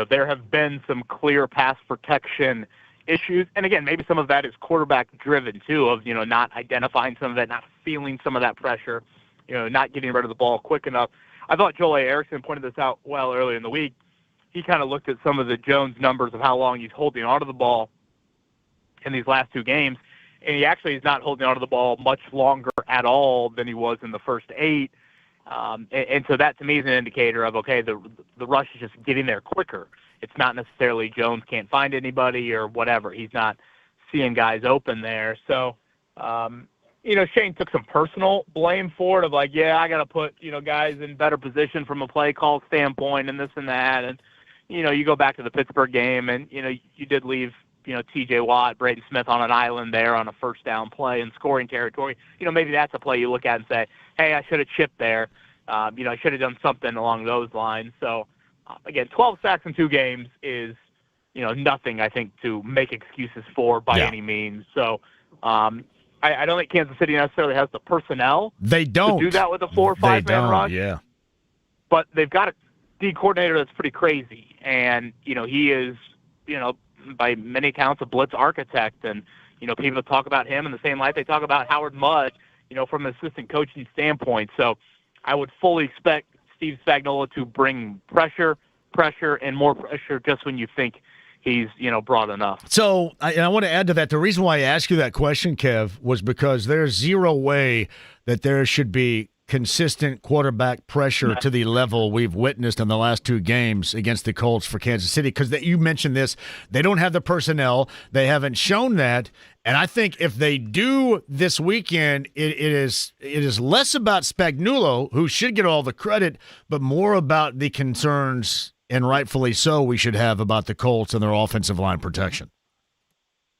there have been some clear pass protection issues. And again, maybe some of that is quarterback driven too, of, not identifying some of that, not feeling some of that pressure, not getting rid of the ball quick enough. I thought Joel A. Erickson pointed this out well earlier in the week. He kind of looked at some of the Jones numbers of how long he's holding onto the ball in these last 2 games, and he actually is not holding onto the ball much longer at all than he was in the first 8. And so that, to me, is an indicator of, okay, the rush is just getting there quicker. It's not necessarily Jones can't find anybody or whatever. He's not seeing guys open there. So, Shane took some personal blame for it of like, yeah, I got to put, guys in better position from a play call standpoint and this and that. And, you go back to the Pittsburgh game and, you did leave T.J. Watt, Braden Smith on an island there on a first down play in scoring territory. Maybe that's a play you look at and say, hey, I should have chipped there. I should have done something along those lines. So, again, 12 sacks in 2 games is, nothing, I think, to make excuses for by any means. So, I don't think Kansas City necessarily has the personnel to do that with a 4 or 5-man rush. Yeah. But they've got a D coordinator that's pretty crazy. And, he is, by many accounts, a blitz architect. And, people talk about him in the same light they talk about Howard Mudd, from an assistant coaching standpoint. So I would fully expect Steve Spagnuolo to bring pressure, and more pressure just when you think he's, broad enough. So I want to add to that. The reason why I asked you that question, Kev, was because there's zero way that there should be consistent quarterback pressure to the level we've witnessed in the last 2 games against the Colts for Kansas City, because you mentioned this. They don't have the personnel. They haven't shown that. And I think if they do this weekend, it is less about Spagnuolo, who should get all the credit, but more about the concerns, and rightfully so, we should have about the Colts and their offensive line protection.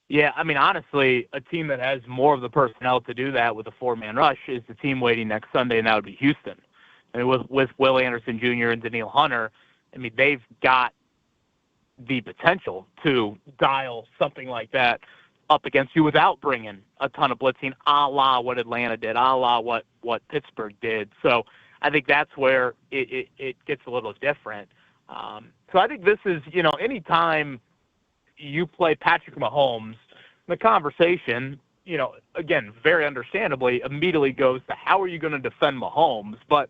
Yeah, I mean, honestly, a team that has more of the personnel to do that with a 4-man rush is the team waiting next Sunday, and that would be Houston. I mean, with Will Anderson Jr. and Daniil Hunter, I mean, they've got the potential to dial something like that up against you without bringing a ton of blitzing, a la what Atlanta did, a la what Pittsburgh did. So I think that's where it gets a little different. So I think this is, any time you play Patrick Mahomes, the conversation, again, very understandably, immediately goes to how are you going to defend Mahomes? But,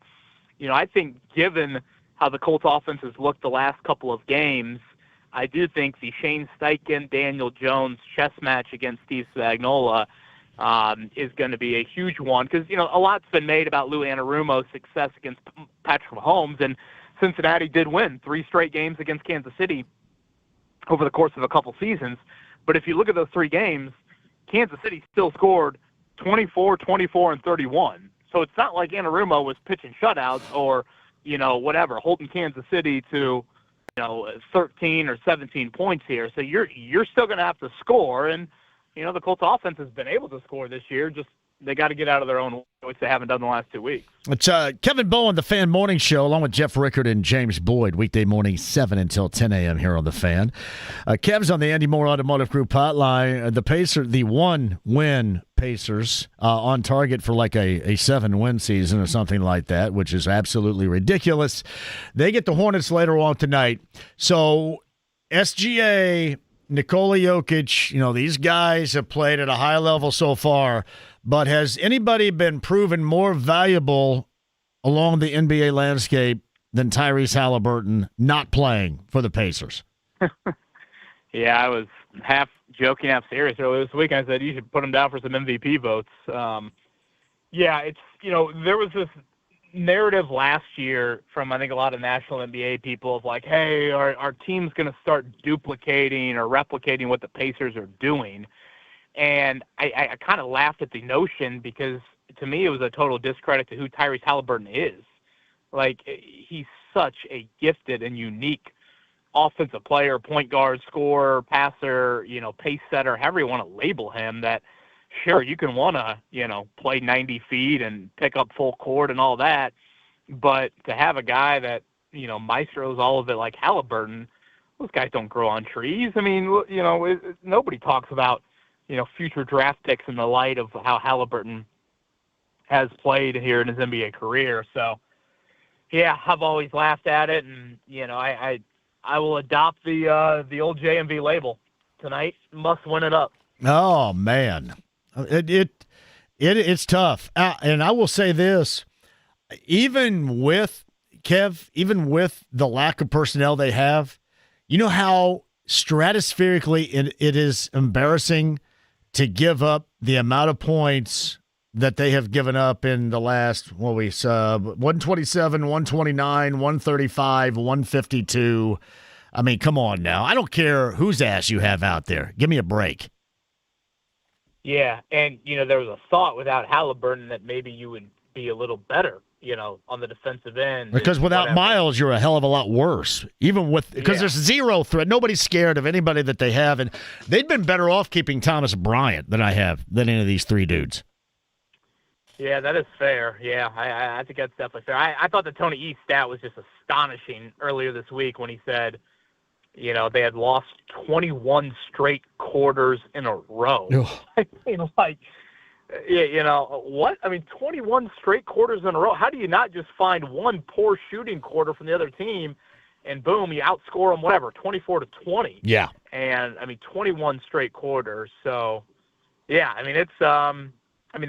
I think given how the Colts offense has looked the last couple of games, I do think the Shane Steichen, Daniel Jones chess match against Steve Spagnuolo is going to be a huge one because, a lot's been made about Lou Anarumo's success against Patrick Mahomes, and Cincinnati did win 3 straight games against Kansas City over the course of a couple seasons. But if you look at those 3 games, Kansas City still scored 24, 24, and 31. So it's not like Anarumo was pitching shutouts or, whatever, holding Kansas City to, 13 or 17 points here. So you're still going to have to score. And, the Colts offense has been able to score this year. Just they got to get out of their own way, which they haven't done the last 2 weeks. It's Kevin Bowen, the Fan Morning Show, along with Jeff Rickard and James Boyd, weekday morning 7 until 10 a.m. here on The Fan. Kev's on the Andy Moore Automotive Group hotline. The 1-win Pacers on target for like a 7-win season or something like that, which is absolutely ridiculous. They get the Hornets later on tonight. So SGA, Nikola Jokic, these guys have played at a high level so far. But has anybody been proven more valuable along the NBA landscape than Tyrese Halliburton not playing for the Pacers? Yeah, I was half joking, half serious earlier this week. I said you should put him down for some MVP votes. It's, there was this narrative last year from, I think, a lot of national NBA people of like, hey, our team's going to start duplicating or replicating what the Pacers are doing. And I kind of laughed at the notion because, to me, it was a total discredit to who Tyrese Halliburton is. Like, he's such a gifted and unique offensive player, point guard, scorer, passer, pace setter, however you want to label him, that, sure, you can want to, play 90 feet and pick up full court and all that. But to have a guy that, maestros all of it like Halliburton, those guys don't grow on trees. I mean, nobody talks about, future draft picks in the light of how Halliburton has played here in his NBA career. So, yeah, I've always laughed at it, and I will adopt the old JMV label tonight. Must win it up. Oh man, it's tough. And I will say this: even with the lack of personnel they have, how stratospherically it is embarrassing to give up the amount of points that they have given up in the last, 127, 129, 135, 152. I mean, come on now. I don't care whose ass you have out there. Give me a break. Yeah, and, there was a thought without Halliburton that maybe you would be a little better, on the defensive end. Because without whatever. Miles, you're a hell of a lot worse. Because there's zero threat. Nobody's scared of anybody that they have. And they'd been better off keeping Thomas Bryant than any of these three dudes. Yeah, that is fair. Yeah, I think that's definitely fair. I thought the Tony E stat was just astonishing earlier this week when he said, they had lost 21 straight quarters in a row. I mean, what? I mean, 21 straight quarters in a row. How do you not just find one poor shooting quarter from the other team and boom, you outscore them, 24-20? Yeah. And, 21 straight quarters. So, yeah,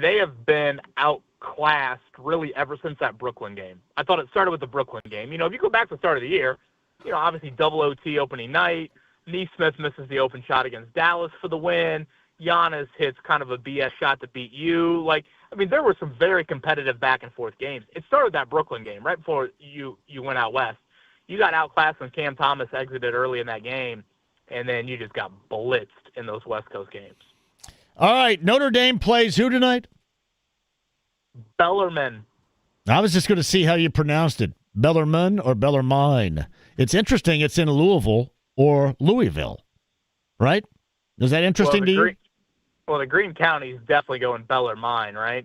they have been outclassed really ever since that Brooklyn game. I thought it started with the Brooklyn game. If you go back to the start of the year, obviously double OT opening night. Nesmith misses the open shot against Dallas for the win. Giannis hits kind of a BS shot to beat you. There were some very competitive back-and-forth games. It started that Brooklyn game right before you went out west. You got outclassed when Cam Thomas exited early in that game, and then you just got blitzed in those West Coast games. All right, Notre Dame plays who tonight? Bellarmine. I was just going to see how you pronounced it. Bellarmine or Bellarmine? It's interesting it's in Louisville or Louisville, right? Is that interesting to you? Well, the Greene County is definitely going Bellarmine, right?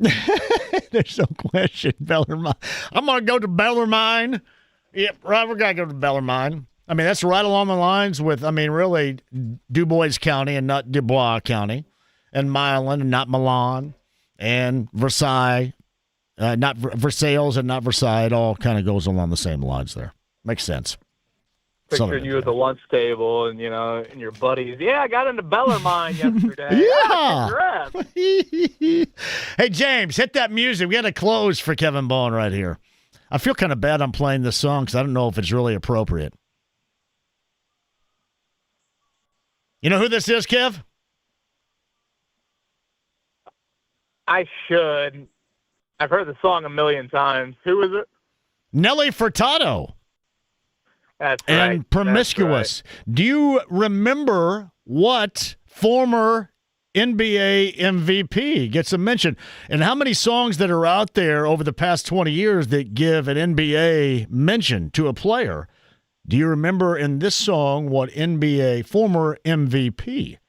There's no question. Bellarmine. I'm going to go to Bellarmine. Yep, right, we're going to go to Bellarmine. That's right along the lines with, really, DuBois County and not Dubois County, and Milan and not Milan, and Versailles, not Versailles and not Versailles. It all kind of goes along the same lines there. Makes sense. Picturing you at the lunch table and, and your buddies. Yeah, I got into Bellarmine yesterday. Yeah. Hey, James, hit that music. We got to close for Kevin Bowen right here. I feel kind of bad I'm playing this song because I don't know if it's really appropriate. You know who this is, Kev? I should. I've heard the song a million times. Who is it? Nelly Furtado. That's right. And Promiscuous. Right. Do you remember what former NBA MVP gets a mention? And how many songs that are out there over the past 20 years that give an NBA mention to a player? Do you remember in this song what NBA former MVP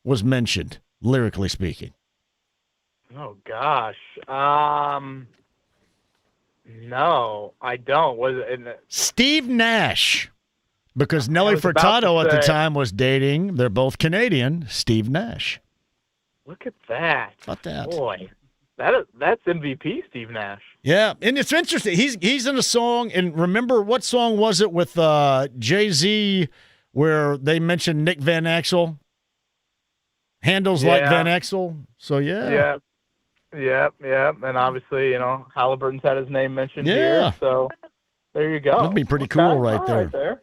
was mentioned, lyrically speaking? Oh, gosh. No, I don't. Was it Steve Nash? Because Nelly Furtado at the time was dating, they're both Canadian, Steve Nash. Look at that. How about that? Boy, that's MVP Steve Nash. Yeah, and it's interesting. He's in a song, and remember, what song was it with Jay-Z where they mentioned Nick Van Exel? Handles like Van Exel. So, yeah. Yep. And obviously, Halliburton's had his name mentioned here. So there you go. That'd be pretty cool right there.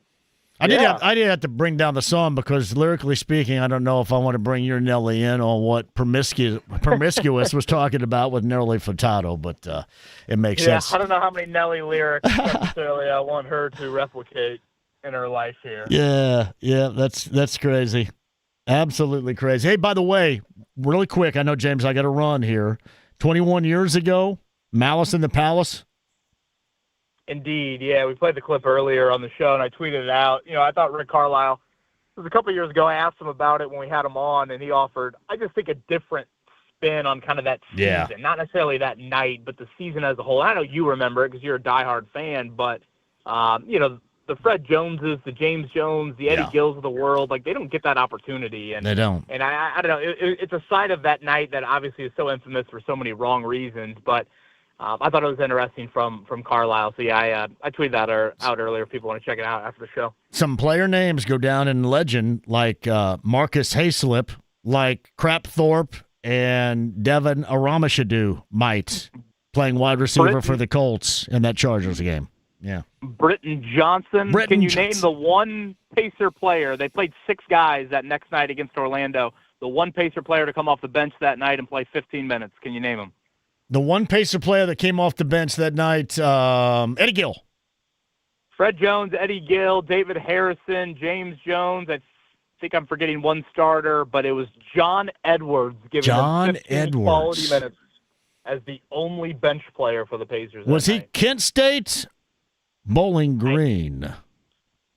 I did have to bring down the song because lyrically speaking, I don't know if I want to bring your Nelly in on what Promiscuous was talking about with Nelly Furtado, but it makes sense. I don't know how many Nelly lyrics necessarily I want her to replicate in her life here. Yeah, that's crazy. Absolutely crazy. Hey, by the way, really quick, I know, James, I got to run here. 21 years ago, Malice in the Palace. Indeed, yeah. We played the clip earlier on the show, and I tweeted it out. I thought Rick Carlisle, it was a couple of years ago, I asked him about it when we had him on, and he offered, I just think, a different spin on kind of that season. Yeah. Not necessarily that night, but the season as a whole. I know you remember it because you're a diehard fan, but, the Fred Joneses, the James Jones, the Eddie Gills of the world, they don't get that opportunity. And they don't. And I don't know. It's a side of that night that obviously is so infamous for so many wrong reasons. But I thought it was interesting from Carlisle. So, yeah, I tweeted that out earlier if people want to check it out after the show. Some player names go down in legend like Marcus Hayslip, like Crap Thorpe, and Devin Aramashadu might playing wide receiver for the Colts in that Chargers game. Yeah. Britton Johnson. Can you name the one Pacer player? They played 6 guys that next night against Orlando. The one Pacer player to come off the bench that night and play 15 minutes. Can you name him? The one Pacer player that came off the bench that night, Eddie Gill. Fred Jones, Eddie Gill, David Harrison, James Jones. I think I'm forgetting one starter, but it was John Edwards giving them 15 quality minutes. as the only bench player for the Pacers. Was he Kent State? Bowling Green.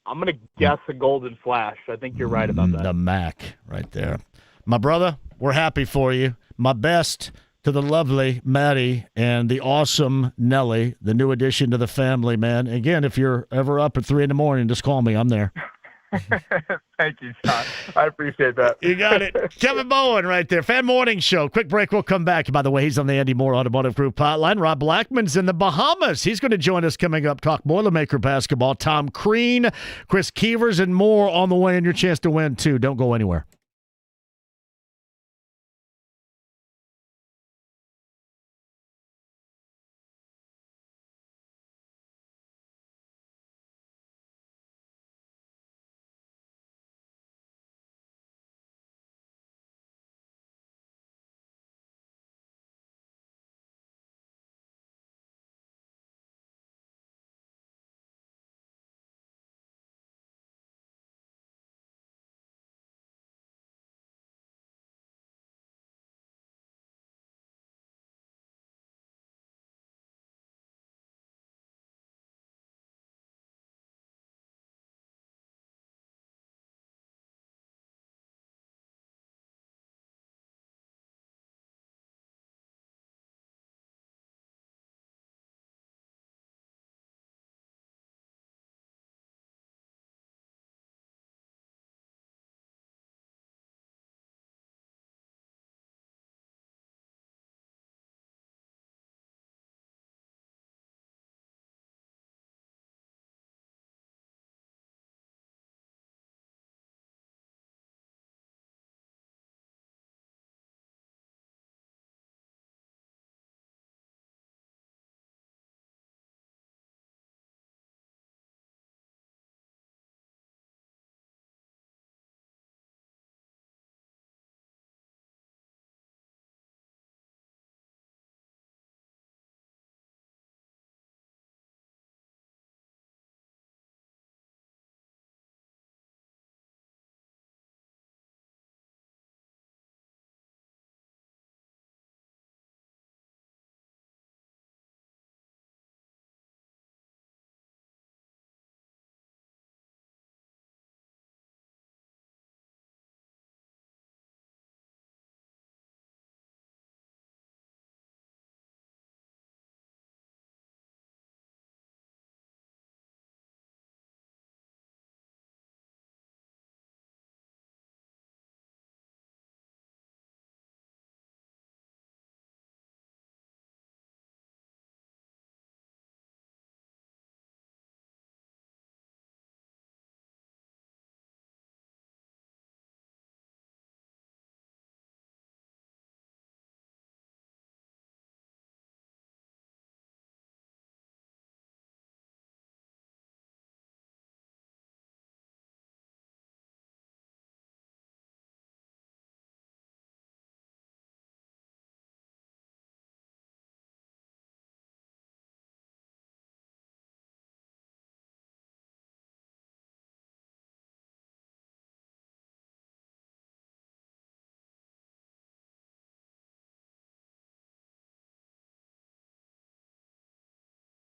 I'm going to guess a Golden Flash. I think you're right about that. The Mac right there. My brother, we're happy for you. My best to the lovely Maddie and the awesome Nelly, the new addition to the family, man. Again, if you're ever up at 3 a.m, just call me. I'm there. Thank you, John. I appreciate that. You got it. Kevin Bowen right there. Fan Morning Show. Quick break. We'll come back. By the way, he's on the Andy Moore Automotive Group hotline. Rob Blackman's in the Bahamas. He's going to join us coming up. Talk Boilermaker basketball. Tom Crean, Chris Keevers, and more on the way, and your chance to win, too. Don't go anywhere.